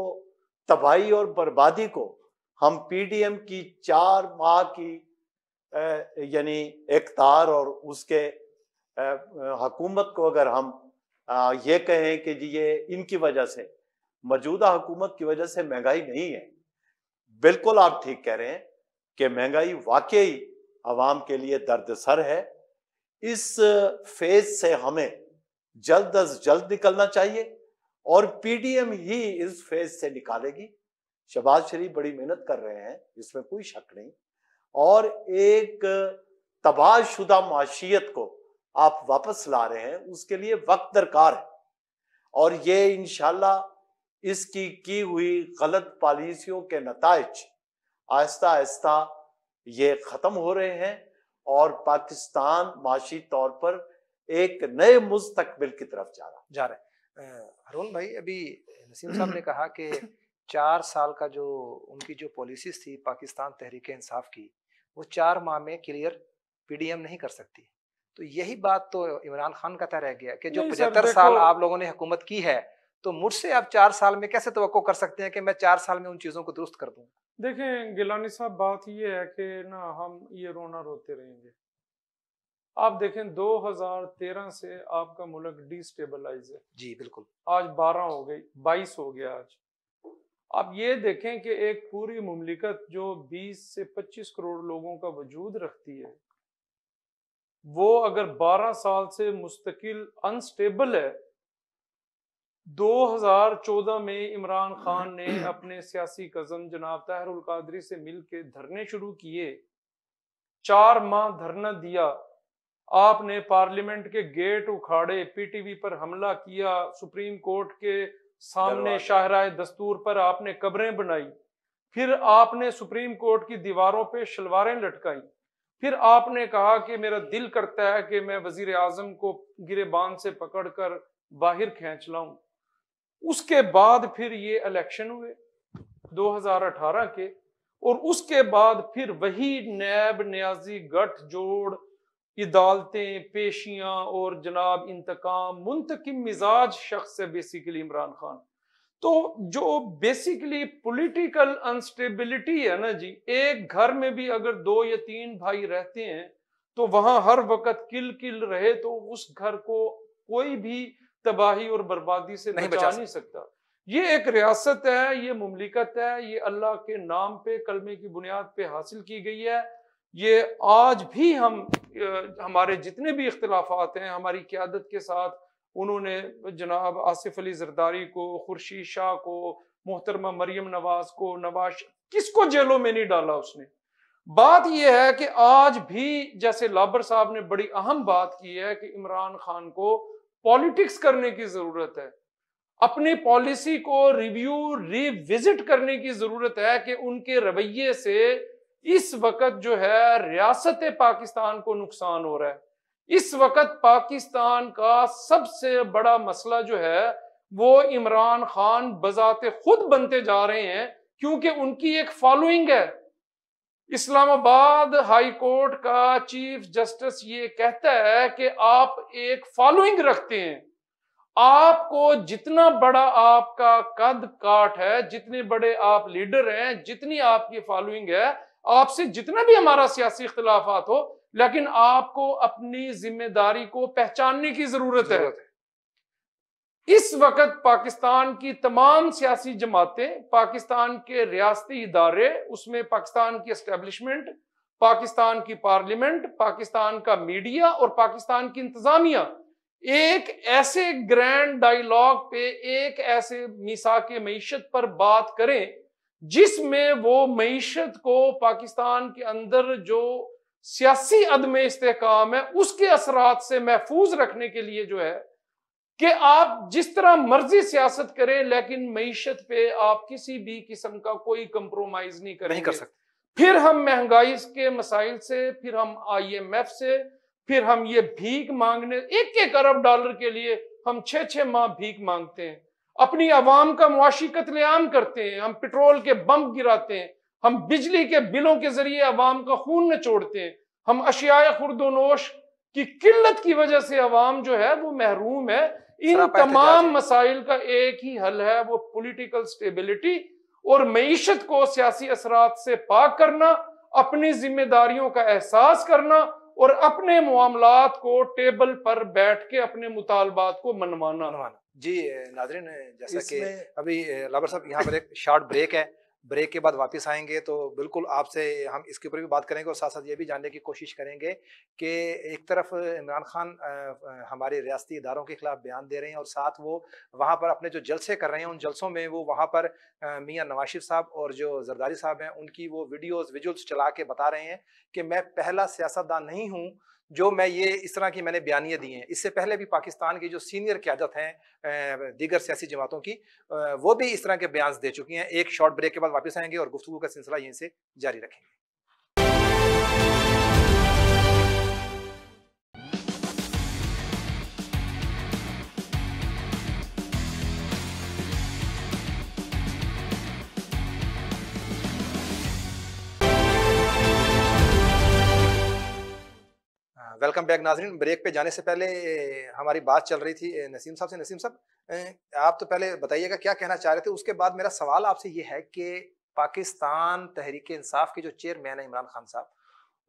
तबाही और बर्बादी को हम पीडीएम की 4 माह की यानी इक़्तिदार और उसके हुकूमत को अगर हम ये कहें कि जी ये इनकी वजह से, मौजूदा हुकूमत की वजह से महंगाई नहीं है, बिल्कुल आप ठीक कह रहे हैं कि महंगाई वाकई आवाम के लिए दर्दसर है। इस फेज से हमें जल्द अज जल्द निकलना चाहिए और पीडीएम ही इस फेज से निकालेगी। शहबाज शरीफ बड़ी मेहनत कर रहे हैं, इसमें कोई शक नहीं, और एक तबाहशुदा माशियत को आप वापस ला रहे हैं, उसके लिए वक्त दरकार है। और ये इंशाल्लाह इसकी की हुई गलत पॉलिसियों के नताइज आहिस्ता आहिस्ता ये खत्म हो रहे हैं और पाकिस्तान माशी तौर पर एक नए मुस्तकबिल की तरफ जा रहा है। हारून भाई, अभी नसीम साहब ने कहा कि 4 साल का जो उनकी जो पॉलिसीज थी पाकिस्तान तहरीक इंसाफ की, वो 4 माह में क्लियर पीडीएम नहीं कर सकती। तो यही बात तो इमरान खान का तय रह गया कि जो 75 साल आप लोगों ने हुकूमत की है, तो मुझसे आप 4 साल में कैसे तवक्को कर सकते हैं कि मैं 4 साल में उन चीजों को दुरुस्त कर दूं? देखें गिलानी साहब, बात ये है कि ना हम ये रोना रोते रहेंगे। आप देखें 2013 से आपका मुल्क डिस्टेबलाइज है। जी बिल्कुल। आज 12 हो गई, 22 हो गया आज। आप ये देखें कि एक पूरी मुमलिकत जो 20 से 25 करोड़ लोगों का वजूद रखती है, वो अगर 12 साल से मुस्तकिल अनस्टेबल है। 2014 में इमरान खान ने अपने सियासी कज़म जनाब ताहिर उल कादरी से मिलकर धरने शुरू किए, 4 माह धरना दिया, आपने पार्लियामेंट के गेट उखाड़े, पीटीवी पर हमला किया, सुप्रीम कोर्ट के सामने शाहराए दस्तूर पर आपने कब्रें बनाई, फिर आपने सुप्रीम कोर्ट की दीवारों पे शलवारें लटकाई, फिर आपने कहा कि मेरा दिल करता है कि मैं वजीर आजम को गिरेबान से पकड़कर बाहर खींच लाऊं। उसके बाद फिर ये इलेक्शन हुए 2018 के, और उसके बाद फिर वही नैब न्याजी गठजोड़, इदालतें, पेशियां और जनाब इंतकाम, मुंतकिम मिजाज शख्स है बेसिकली इमरान खान। तो जो बेसिकली पॉलिटिकल अनस्टेबिलिटी है ना जी, एक घर में भी अगर 2 या 3 भाई रहते हैं तो वहां हर वक्त किल किल रहे तो उस घर को कोई भी तबाही और बर्बादी से बचा नहीं सकता। ये एक रियासत है, ये मुमलिकत है, ये अल्लाह के नाम पे कलमे की बुनियाद पे हासिल की गई है। ये आज भी हमारे जितने भी इख्तिलाफात हैं, हमारी क़यादत के साथ उन्होंने जनाब आसिफ अली जरदारी को, खुर्शीद शाह को, मोहतरमा मरियम नवाज को, नवाज किसको जेलों में नहीं डाला उसने। बात यह है कि आज भी जैसे लाबर साहब ने बड़ी अहम बात की है कि इमरान खान को पॉलिटिक्स करने की जरूरत है, अपनी पॉलिसी को रिव्यू रिविजिट करने की जरूरत है कि उनके रवैये से इस वक्त जो है रियासत पाकिस्तान को नुकसान हो रहा है। इस वक्त पाकिस्तान का सबसे बड़ा मसला जो है वो इमरान खान बजाते खुद बनते जा रहे हैं, क्योंकि उनकी एक फॉलोइंग है। इस्लामाबाद हाई कोर्ट का चीफ जस्टिस ये कहता है कि आप एक फॉलोइंग रखते हैं, आपको जितना बड़ा आपका कद काठ है, जितने बड़े आप लीडर हैं, जितनी आपकी फॉलोइंग है, आपसे जितना भी हमारा सियासी इख्तिलाफात हो, लेकिन आपको अपनी जिम्मेदारी को पहचानने की जरूरत है। इस वक्त पाकिस्तान की तमाम सियासी जमातें, पाकिस्तान के रियासती इदारे, उसमें पाकिस्तान की एस्टेब्लिशमेंट, पाकिस्तान की पार्लियामेंट, पाकिस्तान का मीडिया और पाकिस्तान की इंतजामिया एक ऐसे ग्रैंड डायलॉग पे, एक ऐसे मिसाके मईशत पर बात करें जिसमें वो मईशत को पाकिस्तान के अंदर जो सियासी अदम इस्तेहकाम है उसके असरात से महफूज रखने के लिए जो है कि आप जिस तरह मर्जी सियासत करें लेकिन मईशत पे आप किसी भी किस्म का कोई कंप्रोमाइज नहीं करेंगे। नहीं कर सकते। फिर हम महंगाई के मसाइल से, फिर हम IMF से, फिर हम ये भीख मांगने, 1-1 अरब डॉलर के लिए हम 6-6 माह भीख मांगते हैं, अपनी आवाम का मुआशी कत्लेआम करते हैं, हम पेट्रोल के बम गिराते हैं, हम बिजली के बिलों के जरिए आवाम का खून निचोड़ते हैं, हम अशियाए खुर्दोनोश की किल्लत की वजह से आवाम जो है वो महरूम है। इन तमाम मसाइल का एक ही हल है, वो पॉलिटिकल स्टेबिलिटी और मईशत को सियासी असरात से पाक करना, अपनी जिम्मेदारियों का एहसास करना और अपने मामलात को टेबल पर बैठ के अपने मुतालबात को मनवाना। जी नाज़रीन, जैसा कि अभी लाबर साहब यहाँ पर एक शॉर्ट ब्रेक है, ब्रेक के बाद वापस आएंगे तो बिल्कुल आपसे हम इसके ऊपर भी बात करेंगे और साथ साथ ये भी जानने की कोशिश करेंगे कि एक तरफ इमरान खान हमारे रियासती इदारों के खिलाफ बयान दे रहे हैं और साथ वो वहाँ पर अपने जो जलसे कर रहे हैं उन जलसों में वो वहाँ पर मियां नवाज शरीफ साहब और जो जरदारी साहब हैं उनकी वो वीडियोस विजुअल्स चला के बता रहे हैं कि मैं पहला सियासतदान नहीं हूँ जो मैं ये इस तरह की मैंने बयानियाँ दी हैं। इससे पहले भी पाकिस्तान की जो सीनियर क़यादत हैं दीगर सियासी जमातों की वो भी इस तरह के बयान दे चुकी हैं। एक शॉर्ट ब्रेक के बाद वापस आएंगे और गुफ्तगू का सिलसिला यहीं से जारी रखेंगे। वेलकम बैक नाज़रीन। ब्रेक पे जाने से पहले हमारी बात चल रही थी नसीम साहब से। नसीम साहब आप तो पहले बताइएगा क्या कहना चाह रहे थे, उसके बाद मेरा सवाल आपसे ये है कि पाकिस्तान तहरीक इंसाफ के जो चेयरमैन है इमरान खान साहब,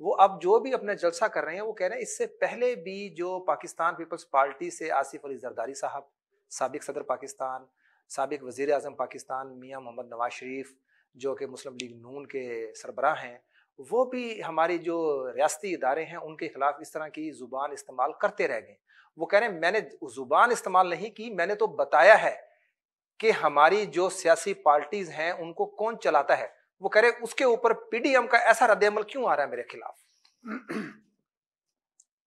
वो अब जो भी अपना जलसा कर रहे हैं वो कह रहे हैं इससे पहले भी जो पाकिस्तान पीपल्स पार्टी से आसिफ अली जरदारी साहब, साबिक सदर पाकिस्तान, साबिक वज़ीर आज़म पाकिस्तान मियाँ मोहम्मद नवाज शरीफ जो कि मुस्लिम लीग नून के सरबराह हैं, वो भी हमारी जो रियासती इदारे हैं उनके खिलाफ इस तरह की ज़ुबान इस्तेमाल करते रह गए। वो कह रहे हैं मैंने ज़ुबान इस्तेमाल नहीं की, मैंने तो बताया है कि हमारी जो सियासी पार्टीज हैं उनको कौन चलाता है। वो कह रहे उसके ऊपर पीडीएम का ऐसा रद्द-ए-अमल क्यों आ रहा है मेरे खिलाफ।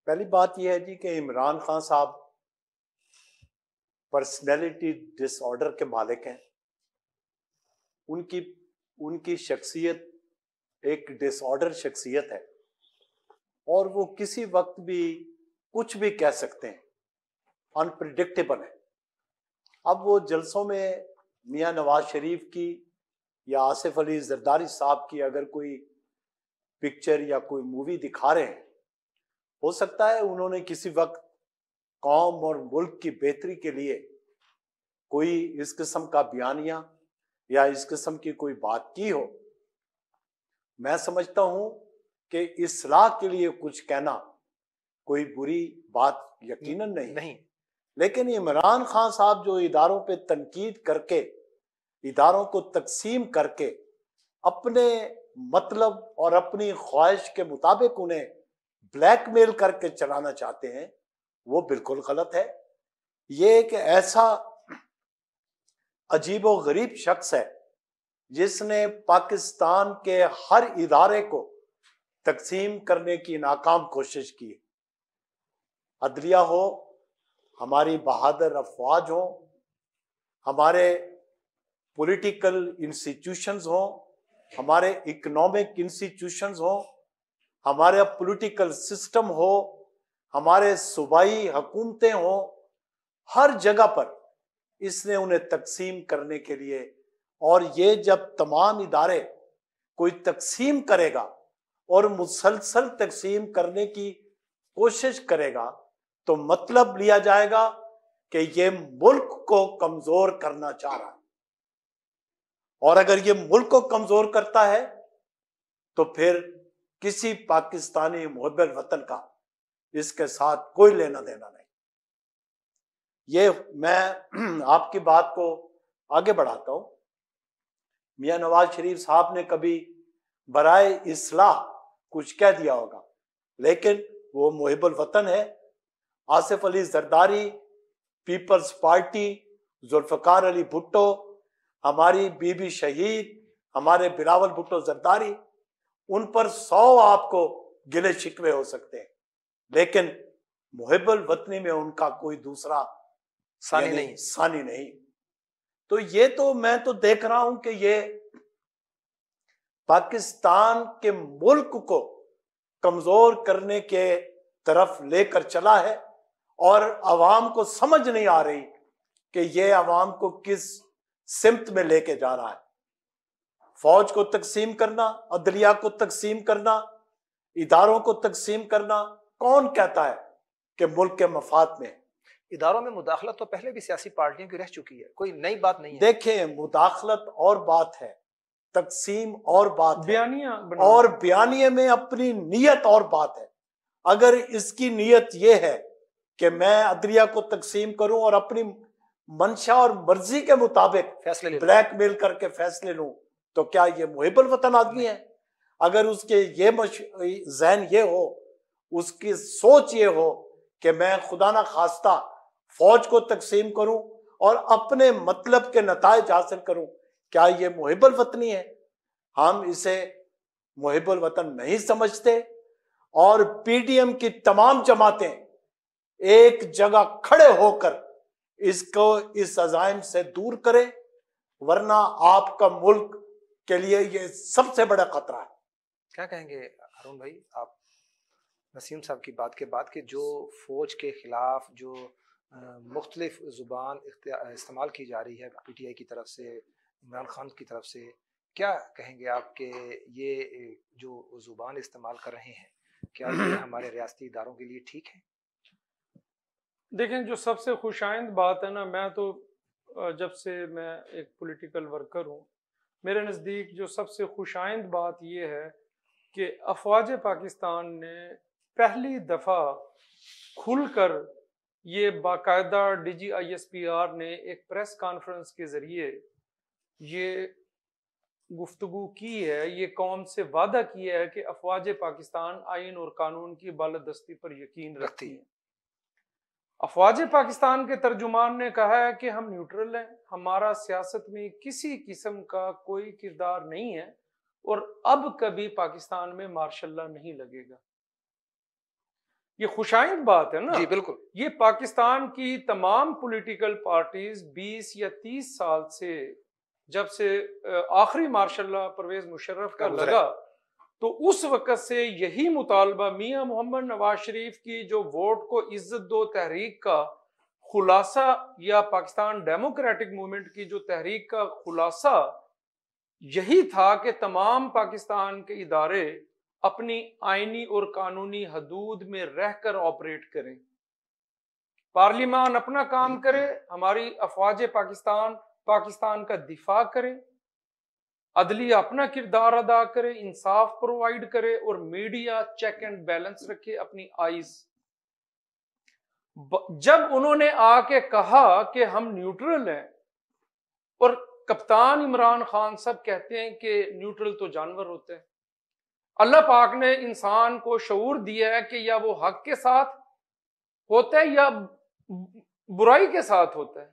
पहली बात यह है जी कि इमरान खान साहब पर्सनैलिटी डिसऑर्डर के मालिक हैं। उनकी शख्सियत एक डिसऑर्डर शख्सियत है और वो किसी वक्त भी कुछ भी कह सकते हैं, अनप्रिडिक्टेबल है। अब वो जलसों में मियां नवाज शरीफ की या आसिफ अली जरदारी साहब की अगर कोई पिक्चर या कोई मूवी दिखा रहे हैं, हो सकता है उन्होंने किसी वक्त कौम और मुल्क की बेहतरी के लिए कोई इस किस्म का बयानिया या इस किस्म की कोई बात की हो। मैं समझता हूं कि इस्लाह के लिए कुछ कहना कोई बुरी बात यकीनन नहीं। लेकिन इमरान खान साहब जो इदारों पे तनकीद करके, इदारों को तकसीम करके अपने मतलब और अपनी ख्वाहिश के मुताबिक उन्हें ब्लैकमेल करके चलाना चाहते हैं, वो बिल्कुल गलत है। ये एक ऐसा अजीबो गरीब शख्स है जिसने पाकिस्तान के हर इदारे को तकसीम करने की नाकाम कोशिश की। अदलिया हो, हमारी बहादुर अफवाज हो, हमारे पॉलिटिकल इंस्टीट्यूशंस हो, हमारे इकोनॉमिक इंस्टीट्यूशंस हो, हमारे पॉलिटिकल सिस्टम हो, हमारे सूबाई हुकूमतें हो, हर जगह पर इसने उन्हें तकसीम करने के लिए, और ये जब तमाम इदारे कोई तकसीम करेगा और मुसलसल तकसीम करने की कोशिश करेगा तो मतलब लिया जाएगा कि ये मुल्क को कमजोर करना चाह रहा है। और अगर ये मुल्क को कमजोर करता है तो फिर किसी पाकिस्तानी मुहब्बत वतन का इसके साथ कोई लेना देना नहीं। ये मैं आपकी बात को आगे बढ़ाता हूं। मियां नवाज शरीफ साहब ने कभी बराए इस्लाह कुछ कह दिया होगा, लेकिन वो मुहिबुल वतन है। आसिफ अली जरदारी, पीपल्स पार्टी, जुल्फकार अली भुट्टो, हमारी बीबी शहीद, हमारे बिलावल भुट्टो जरदारी, उन पर 100 आपको गिले शिकवे हो सकते हैं, लेकिन मुहिबुल वतनी में उनका कोई दूसरा सानी नहीं। तो ये तो मैं तो देख रहा हूं कि ये पाकिस्तान के मुल्क को कमजोर करने के तरफ लेकर चला है और अवाम को समझ नहीं आ रही कि ये अवाम को किस सिमत में लेके जा रहा है। फौज को तकसीम करना, अदलिया को तकसीम करना, इदारों को तकसीम करना, कौन कहता है कि मुल्क के मफाद में? इदारों में मुदाखलत तो पहले भी सियासी पार्टियों की रह चुकी है, कोई नई बात नहीं है। देखें, मुदाखलत और बात है, तकसीम और बात बयानिया और बयानिए में अपनी नीयत और बात है। अगर इसकी नीयत यह है कि मैं अदलिया को तकसीम करूं और अपनी मंशा और मर्जी के मुताबिक फैसले ब्लैकमेल करके फैसले लूं, तो क्या ये मुहिब्बुल वतन आदमी है? अगर उसके ये ज़हन ये हो, उसकी सोच ये हो कि मैं खुदा ना खास्ता फौज को तकसीम करूं और अपने मतलब के नताइज हासिल करूं, क्या ये मुहिब्बुल वतनी है? हम इसे मुहिब्बुल वतन नहीं समझते और पीडीएम की तमाम जमातें एक जगह खड़े होकर इसको इस अज़ाइम से दूर करें, वरना आपका मुल्क के लिए ये सबसे बड़ा खतरा है। क्या कहेंगे हारून भाई आप नसीम साहब की बात के बाद कि जो फौज के खिलाफ जो मुख्तलिफ ज़ुबान इस्तेमाल की जा रही है पीटीआई की तरफ से, इमरान खान की तरफ से, क्या कहेंगे आप कि ये जो ज़ुबान इस्तेमाल कर रहे हैं क्या ये हमारे रियासती इदारों के लिए ठीक है? देखें, जो सबसे खुशाइंद बात है ना, मैं तो जब से मैं एक पॉलिटिकल वर्कर हूँ, मेरे नज़दीक जो सबसे खुशाइंद बात ये है कि अफवाज पाकिस्तान ने पहली दफ़ा खुलकर ये बाकायदा DGISPR ने एक प्रेस कॉन्फ्रेंस के ज़रिए ये गुफ्तगू की है, ये कौम से वादा किया है कि अफवाज पाकिस्तान आइन और कानून की बालादस्ती पर यकीन रखती है। अफवाज पाकिस्तान के तर्जुमान ने कहा है कि हम न्यूट्रल हैं, हमारा सियासत में किसी किस्म का कोई किरदार नहीं है और अब कभी पाकिस्तान में मार्शल लॉ नहीं लगेगा। ये खुशाइंद बात है ना? जी बिल्कुल। ये पाकिस्तान की तमाम पॉलिटिकल पार्टीज 20 या 30 साल से, जब से आखिरी मार्शल लॉ परवेज मुशर्रफ का लगा, तो उस वक्त से यही मुतालबा मियां मोहम्मद नवाज शरीफ की जो वोट को इज्जत दो तहरीक का खुलासा या पाकिस्तान डेमोक्रेटिक मूवमेंट की जो तहरीक का खुलासा यही था कि तमाम पाकिस्तान के इदारे अपनी आईनी और कानूनी हदूद में रहकर ऑपरेट करें, पार्लियामान अपना काम करे, हमारी अफवाज पाकिस्तान का दिफा करे, अदलिया अपना किरदार अदा करे, इंसाफ प्रोवाइड करे और मीडिया चेक एंड बैलेंस रखे अपनी आइज। जब उन्होंने आके कहा कि हम न्यूट्रल हैं और कप्तान इमरान खान सब कहते हैं कि न्यूट्रल तो जानवर होते हैं, अल्लाह पाक ने इंसान को शऊर दिया है कि या वो हक के साथ होता है या बुराई के साथ होता है।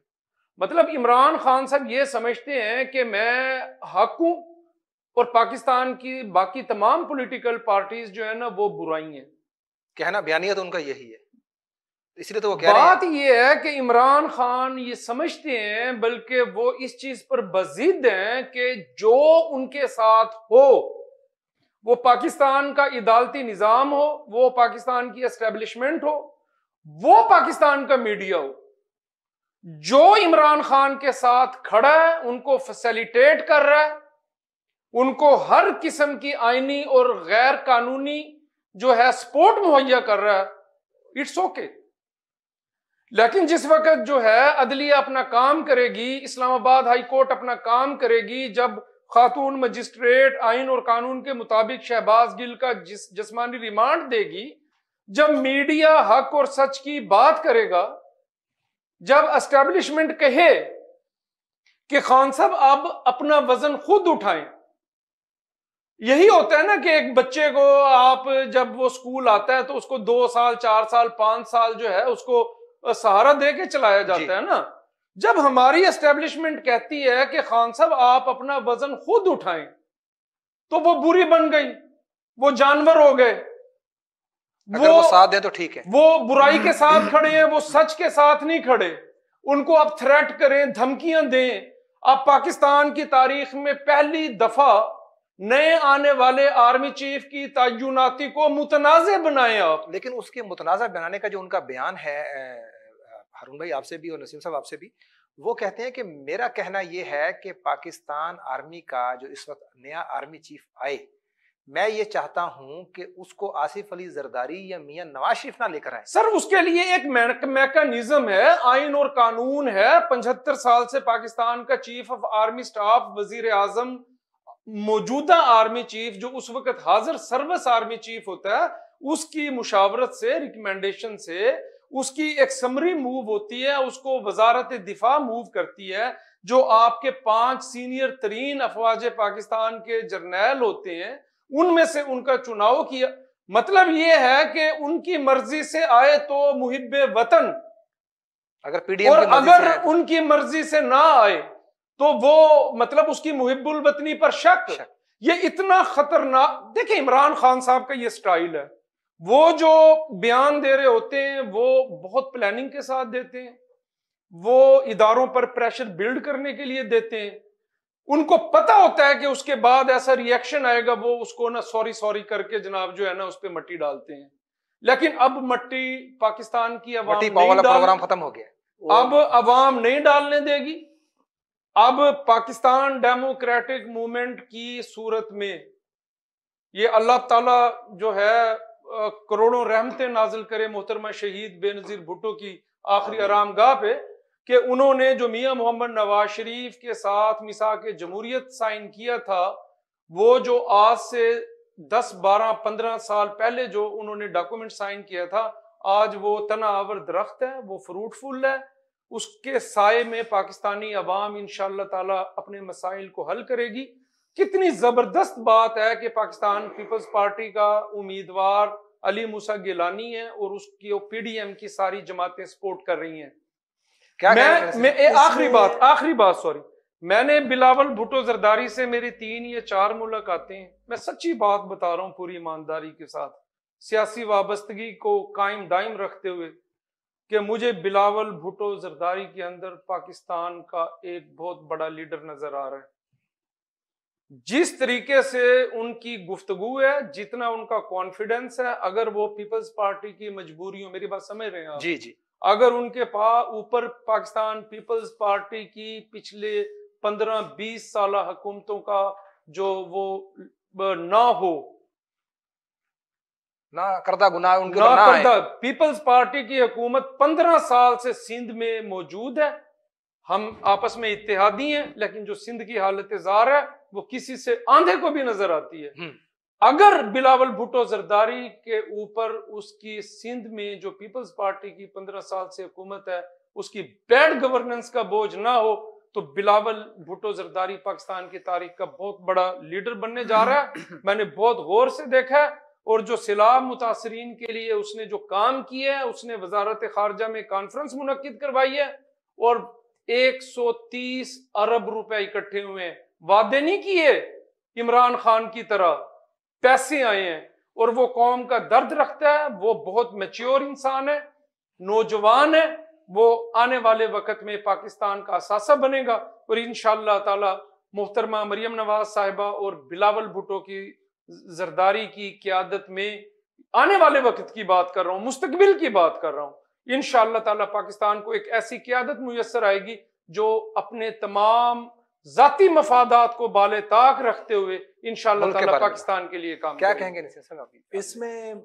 मतलब इमरान खान साहब ये समझते हैं कि मैं हक हूं और पाकिस्तान की बाकी तमाम पॉलिटिकल पार्टीज जो है ना वो बुराई हैं। कहना बयानियत उनका यही है, इसलिए तो वो कह रहे हैं। बात ये है कि इमरान खान ये समझते हैं, बल्कि वो इस चीज पर बजिद हैं कि जो उनके साथ हो वो पाकिस्तान का इदालती निजाम हो, वो पाकिस्तान की एस्टेब्लिशमेंट हो, वो पाकिस्तान का मीडिया हो, जो इमरान खान के साथ खड़ा है उनको फैसिलिटेट कर रहा है, उनको हर किस्म की आईनी और गैर कानूनी जो है सपोर्ट मुहैया कर रहा है, इट्स ओके। लेकिन जिस वक्त जो है अदलिया अपना काम करेगी, इस्लामाबाद हाई कोर्ट अपना काम करेगी, जब खातून मजिस्ट्रेट आइन और कानून के मुताबिक शहबाज गिल का जिस्मानी रिमांड देगी, जब मीडिया हक और सच की बात करेगा, जब एस्टेब्लिशमेंट कहे कि खान साहब अब अपना वजन खुद उठाएं। यही होता है ना कि एक बच्चे को आप जब वो स्कूल आता है तो उसको 2 साल 4 साल 5 साल जो है उसको सहारा दे के चलाया जाता है ना। जब हमारी एस्टेब्लिशमेंट कहती है कि खान साहब आप अपना वजन खुद उठाएं, तो वो बुरी बन गई, वो जानवर हो गए। अगर वो साथ दें तो ठीक है, वो बुराई के साथ खड़े हैं, वो सच के साथ नहीं खड़े। उनको आप थ्रेट करें, धमकियां दें। आप पाकिस्तान की तारीख में पहली दफा नए आने वाले आर्मी चीफ की तयनाती को मुतनाज़ बनाए आप। लेकिन उसके मुतनाज़ बनाने का जो उनका बयान है हारून भाई आपसे भी और नसीम साहब आपसे भी, वो कहते हैं कि मेरा कहना यह है कि पाकिस्तान आर्मी का जो इस वक्त नया आर्मी चीफ आए, मैं ये चाहता हूं कि उसको आसिफ अली जरदारी या मियां नवाज शरीफ ना लेकर आए। सर उसके लिए एक मैकेनिज्म है, आइन और कानून है। 75 साल से पाकिस्तान का चीफ ऑफ आर्मी स्टाफ, वजीर आजम, मौजूदा आर्मी चीफ जो उस वक्त हाजिर सर्विस आर्मी चीफ होता है, उसकी मुशावरत से, रिकमेंडेशन से उसकी एक समरी मूव होती है, उसको वजारत दिफा मूव करती है। जो आपके 5 सीनियर तरीन अफवाज पाकिस्तान के जर्नैल होते हैं, उनमें से उनका चुनाव किया। मतलब ये है कि उनकी मर्जी से आए तो मुहिब्बे वतन, अगर पीडीएम और की मर्जी अगर से आए तो उनकी मर्जी से ना आए तो वो मतलब उसकी मुहिब्बुल वतनी पर शक। ये इतना खतरनाक, देखिए इमरान खान साहब का ये स्टाइल है, वो जो बयान दे रहे होते हैं वो बहुत प्लानिंग के साथ देते हैं, वो इदारों पर प्रेशर बिल्ड करने के लिए देते हैं। उनको पता होता है कि उसके बाद ऐसा रिएक्शन आएगा, वो उसको ना सॉरी सॉरी करके जनाब जो है ना उस पर मट्टी डालते हैं। लेकिन अब मट्टी पाकिस्तान की अवाम नहीं प्रोग्राम खत्म हो गया, अब अवाम नहीं डालने देगी। अब पाकिस्तान डेमोक्रेटिक मूवमेंट की सूरत में ये अल्लाह ताला जो है करोड़ों रहमतें नाजिल करे मोहतरमा शहीद बेनजीर भुट्टो की आखिरी आरामगाह पे, कि उन्होंने जो मियां मोहम्मद नवाज शरीफ के साथ मिसाक जमहूरियत साइन किया था, वो जो आज से 10, 12, 15 साल पहले जो उन्होंने डॉक्यूमेंट साइन किया था, आज वो तनावर दरख्त है, वो फ्रूटफुल है। उसके साए में पाकिस्तानी अवाम इंशाअल्लाह ताला अपने मसाइल को हल करेगी। कितनी जबरदस्त बात है कि पाकिस्तान पीपल्स पार्टी का उम्मीदवार अली मूसा गिलानी है और उसकी पीडीएम की सारी जमातें सपोर्ट कर रही हैं। आखिरी बात सॉरी, मैंने बिलावल भुट्टो जरदारी से मेरी 3 या 4 मुलाकातें हैं। मैं सच्ची बात बता रहा हूं पूरी ईमानदारी के साथ, सियासी वाबस्तगी को कायम दायम रखते हुए, कि मुझे बिलावल भुट्टो जरदारी के अंदर पाकिस्तान का एक बहुत बड़ा लीडर नजर आ रहा है। जिस तरीके से उनकी गुफ्तगू है, जितना उनका कॉन्फिडेंस है, अगर वो पीपल्स पार्टी की मजबूरियों, मेरी बात समझ रहे हैं आप? जी जी। अगर उनके ऊपर पाकिस्तान पीपल्स पार्टी की पिछले 15-20 साल हुकूमतों का जो वो ना हो, ना करदा गुनाह उनके ना ना करदा, पीपल्स पार्टी की हुकूमत 15 साल से सिंध में मौजूद है, हम आपस में इत्तेहादी हैं, लेकिन जो सिंध की हालत जार है वो किसी से आंधे को भी नजर आती है। अगर बिलावल भुट्टो जरदारी के ऊपर उसकी सिंध में जो पीपल्स पार्टी की 15 साल से हुकूमत है उसकी बैड गवर्नेंस का बोझ ना हो, तो बिलावल भुट्टो जरदारी पाकिस्तान की तारीख का बहुत बड़ा लीडर बनने जा रहा है। मैंने बहुत गौर से देखा है, और जो सैलाब मुतासरीन के लिए उसने जो काम किया है, उसने वजारत खारजा में कॉन्फ्रेंस मुनक्किद करवाई है और 130 अरब रुपए इकट्ठे हुए हैं। वादे नहीं किए इमरान खान की तरह, पैसे आए हैं, और वो कौम का दर्द रखता है। वो बहुत मैच्योर इंसान है, नौजवान है, वो आने वाले वक्त में पाकिस्तान का असासा बनेगा। और इंशाअल्लाह ताला मोहतरमा मरियम नवाज साहिबा और बिलावल भुट्टो की जरदारी की क़यादत में, आने वाले वक्त की बात कर रहा हूँ, मुस्तकबिल की बात कर रहा हूँ, इंशाअल्लाह ताला पाकिस्तान को एक ऐसी क़यादत मुयस्सर आएगी जो अपने तमाम जाती मफादात को बाले ताक रखते हुए इंशाअल्लाह ताला पाकिस्तान के लिए काम। क्या कहेंगे इसमें?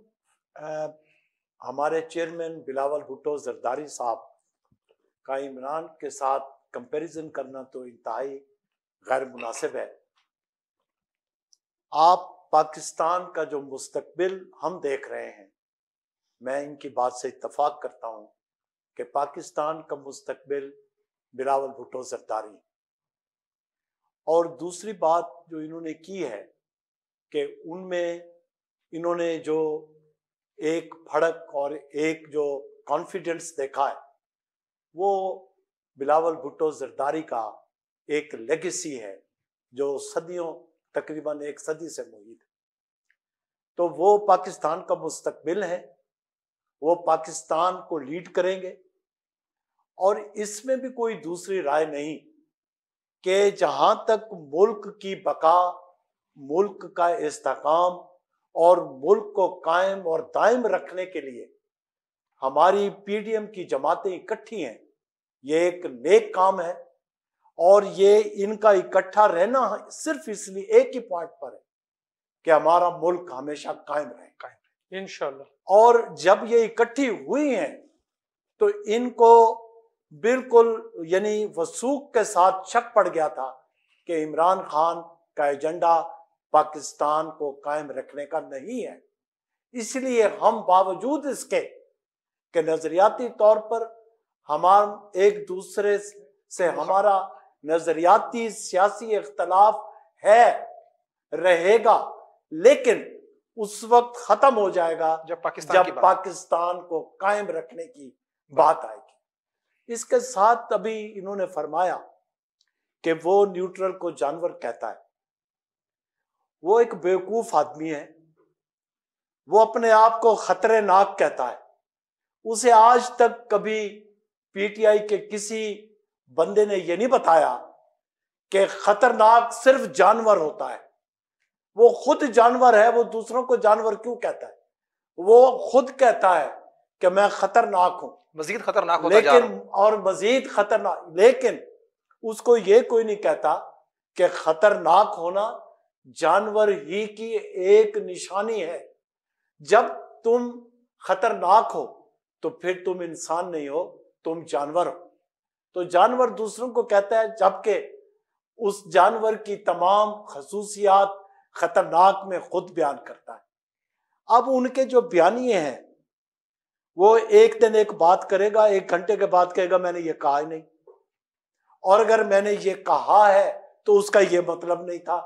हमारे चेयरमैन बिलावल भुट्टो जरदारी साहब का इमरान के साथ कंपैरिजन करना तो इंतहाई गैर मुनासिब है। आप पाकिस्तान का जो मुस्तकबिल हम देख रहे हैं, मैं इनकी बात से इत्तफाक करता हूं कि पाकिस्तान का मुस्तकबिल बिलावल भुट्टो जरदारी। और दूसरी बात जो इन्होंने की है कि उनमें इन्होंने जो एक भड़क और एक जो कॉन्फिडेंस देखा है, वो बिलावल भुट्टो जरदारी का एक लेगेसी है जो सदियों, तकरीबन 1 सदी से मुहित है। तो वो पाकिस्तान का मुस्तकबिल है, वो पाकिस्तान को लीड करेंगे। और इसमें भी कोई दूसरी राय नहीं कि जहां तक मुल्क की बका, मुल्क का इस्तेहकाम और मुल्क को कायम और दायम रखने के लिए हमारी पीडीएम की जमातें इकट्ठी हैं, ये एक नेक काम है। और ये इनका इकट्ठा रहना सिर्फ इसलिए एक ही पॉइंट पर है कि हमारा मुल्क हमेशा कायम रहे इंशाअल्लाह। और जब ये इकट्ठी हुई हैं तो इनको बिल्कुल यानी वसूख के साथ शक पड़ गया था कि इमरान खान का एजेंडा पाकिस्तान को कायम रखने का नहीं है। इसलिए हम बावजूद इसके कि नजरियाती तौर पर हमारा एक दूसरे से हमारा नजरियाती सियासी इख्तलाफ है, रहेगा, लेकिन उस वक्त खत्म हो जाएगा जब पाकिस्तान को कायम रखने की बात आएगी। इसके साथ अभी इन्होंने फरमाया कि वो न्यूट्रल को जानवर कहता है। वो एक बेवकूफ आदमी है, वो अपने आप को खतरनाक कहता है। उसे आज तक कभी पीटीआई के किसी बंदे ने यह नहीं बताया कि खतरनाक सिर्फ जानवर होता है। वो खुद जानवर है, वो दूसरों को जानवर क्यों कहता है? वो खुद कहता है कि मैं खतरनाक हूं, मजीद खतरनाक होता जा रहा हूं, और मजीद खतरनाक। लेकिन उसको ये कोई नहीं कहता कि खतरनाक होना जानवर ही की एक निशानी है। जब तुम खतरनाक हो तो फिर तुम इंसान नहीं हो, तुम जानवर हो। तो जानवर दूसरों को कहता है, जबकि उस जानवर की तमाम खसूसियात खतरनाक में खुद बयान करता है। अब उनके जो बयानिए हैं, वो एक दिन एक बात करेगा, 1 घंटे के बाद कहेगा मैंने ये कहा ही नहीं, और अगर मैंने ये कहा है तो उसका ये मतलब नहीं था,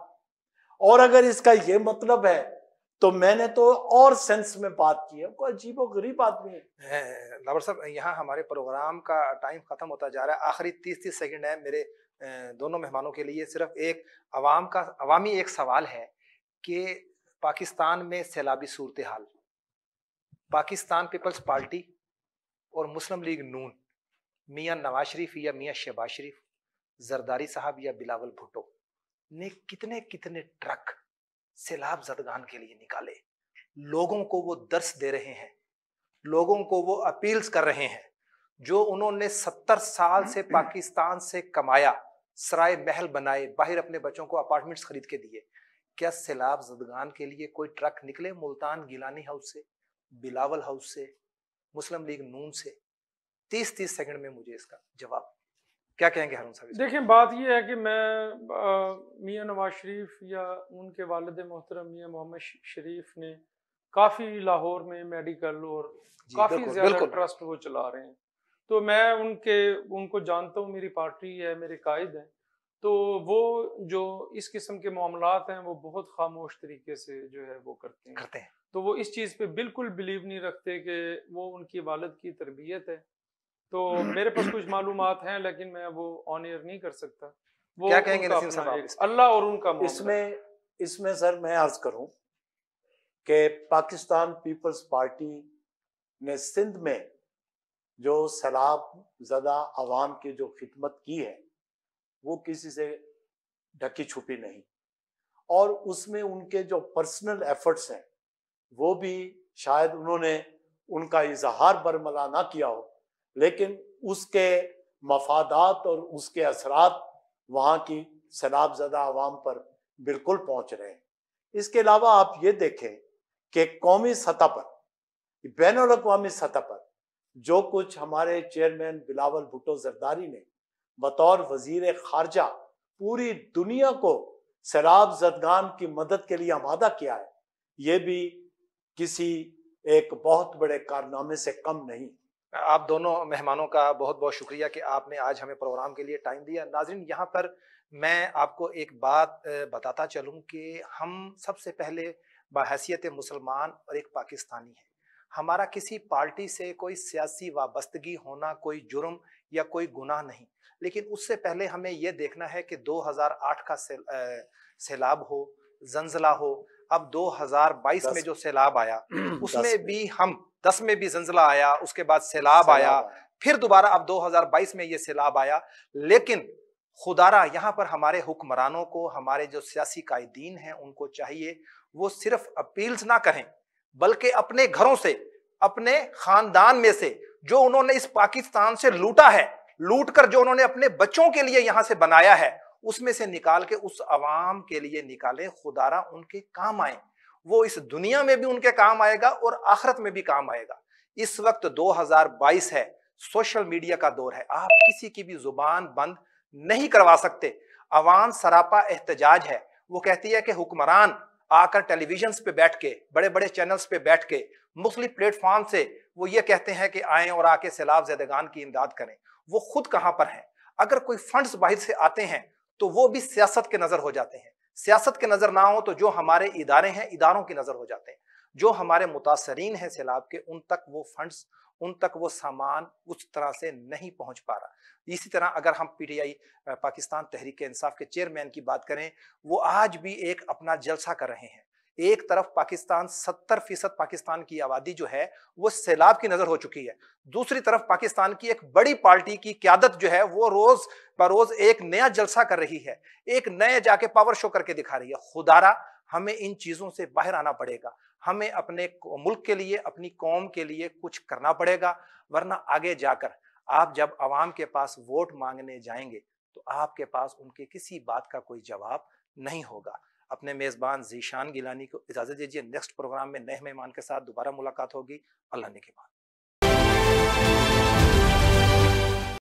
और अगर इसका ये मतलब है तो मैंने तो और सेंस में बात की है। कोई अजीबो गरीब आदमी है। लावर साहब, यहाँ हमारे प्रोग्राम का टाइम खत्म होता जा रहा है। आखिरी 30 सेकंड है मेरे दोनों मेहमानों के लिए। सिर्फ एक अवामी एक सवाल है कि पाकिस्तान में सैलाबी सूरत हाल, पाकिस्तान पीपल्स पार्टी और मुस्लिम लीग नून, मियाँ नवाज शरीफ या मियाँ शहबाज शरीफ, जरदारी साहब या बिलावल भुट्टो ने कितने कितने ट्रक सैलाब ज़दगान के लिए निकाले। लोगों को वो दर्स दे रहे हैं, लोगों को वो अपील्स कर रहे हैं। जो उन्होंने 70 साल से पाकिस्तान से कमाया, सराय महल बनाए, बाहर अपने बच्चों को अपार्टमेंट्स खरीद के दिए, क्या सैलाब ज़दगान के लिए कोई ट्रक निकले मुल्तान गिलानी हाउस से, बिलावल हाउस से, मुस्लिम लीग नून से? 30 सेकंड में मुझे इसका जवाब क्या कहेंगे हारून साहब? देखिए, बात यह है कि मैं मियाँ नवाज शरीफ या उनके वालिद मोहतरम मियाँ मोहम्मद शरीफ ने काफ़ी लाहौर में मेडिकल और काफ़ी ज़्यादा ट्रस्ट वो चला रहे हैं, तो मैं उनको जानता हूँ, मेरी पार्टी है, मेरे कायद हैं। तो वो जो इस किस्म के मामलात हैं वो बहुत खामोश तरीके से जो है वो करते हैं। तो वो इस चीज़ पे बिल्कुल बिलीव नहीं रखते कि वो उनकी वालिद की तरबियत है। तो मेरे पास कुछ मालूमात हैं, लेकिन मैं वो ऑन एयर नहीं कर सकता। वो क्या कहेंगे नसीम साहब? अल्लाह और उनका इसमें सर मैं अर्ज करूं कि पाकिस्तान पीपल्स पार्टी ने सिंध में जो सैलाब ज़दा अवाम की जो खिदमत की है वो किसी से ढकी छुपी नहीं, और उसमें उनके जो पर्सनल एफर्ट्स हैं वो भी शायद उन्होंने उनका इजहार बरमला ना किया हो, लेकिन उसके मफादात और उसके असरात वहाँ की सैलाब ज़दा अवाम पर बिल्कुल पहुँच रहे हैं। इसके अलावा आप ये देखें कि कौमी सतह पर, बैनुल-अक़वामी सतह पर जो कुछ हमारे चेयरमैन बिलावल भुट्टो जरदारी ने बतौर वजीर खारजा पूरी दुनिया को सैलाब ज़दगान की मदद के लिए आमादा किया है, ये भी किसी एक बहुत बड़े कारनामे से कम नहीं। आप दोनों मेहमानों का बहुत बहुत शुक्रिया कि आपने आज हमें प्रोग्राम के लिए टाइम दिया। नाज़रीन, यहाँ पर मैं आपको एक बात बताता चलूँ कि हम सबसे पहले बहैसियत मुसलमान और एक पाकिस्तानी हैं। हमारा किसी पार्टी से कोई सियासी वाबस्तगी होना कोई जुर्म या कोई गुनाह नहीं, लेकिन उससे पहले हमें यह देखना है कि 2008 का सैलाब हो, जंजला हो, अब 2022 में जो सैलाब आया उसमें भी हम 10 में भी जंजला आया, उसके बाद सैलाब आया, फिर दोबारा अब 2022 में ये सैलाब आया। लेकिन खुदारा यहाँ पर हमारे हुक्मरानों को, हमारे जो सियासी कायदीन हैं उनको चाहिए वो सिर्फ अपील्स ना करें, बल्कि अपने घरों से, अपने खानदान में से जो उन्होंने इस पाकिस्तान से लूटा है, लूट कर जो उन्होंने अपने बच्चों के लिए यहां से बनाया है, उसमें से निकाल के उस अवाम के लिए निकालें। खुदारा उनके काम आए, वो इस दुनिया में भी उनके काम आएगा और आखिरत में भी काम आएगा। इस वक्त 2022 है, सोशल मीडिया का दौर है, आप किसी की भी जुबान बंद नहीं करवा सकते। अवाम सरापा एहतजाज है, वो कहती है कि हुक्मरान आकर टेलीविजन पे बैठ के, बड़े बड़े चैनल्स पे बैठ के, मुख्तलिफ प्लेटफॉर्म से वो ये कहते हैं कि आएं और आके सैलाब ज़दगान की इमदाद करें। वो खुद कहां पर हैं? अगर कोई फंड्स बाहर से आते हैं तो वो भी सियासत के नजर हो जाते हैं। सियासत के नजर ना हो तो जो हमारे इदारे हैं, इदारों की नजर हो जाते हैं। जो हमारे मुतासरीन हैं सैलाब के, उन तक वो फंड्स, उन तक वो सामान उस तरह से नहीं पहुंच पा रहा। इसी तरह अगर हम पीटीआई पाकिस्तान तहरीक इंसाफ के चेयरमैन की बात करें, वो आज भी एक अपना जलसा कर रहे हैं। एक तरफ पाकिस्तान 70% पाकिस्तान की आबादी जो है वो सैलाब की नजर हो चुकी है, दूसरी तरफ पाकिस्तान की एक बड़ी पार्टी की क्यादत जो है वो रोज बरोज एक नया जलसा कर रही है, एक नए जाके पावर शो करके दिखा रही है। खुदारा हमें इन चीजों से बाहर आना पड़ेगा, हमें अपने मुल्क के लिए, अपनी कौम के लिए कुछ करना पड़ेगा, वरना आगे जाकर आप जब आवाम के पास वोट मांगने जाएंगे तो आपके पास उनके किसी बात का कोई जवाब नहीं होगा। अपने मेजबान ज़ीशान गिलानी को इजाजत दीजिए। नेक्स्ट प्रोग्राम में नए मेहमान के साथ दोबारा मुलाकात होगी। अल्लाह ने के बाद।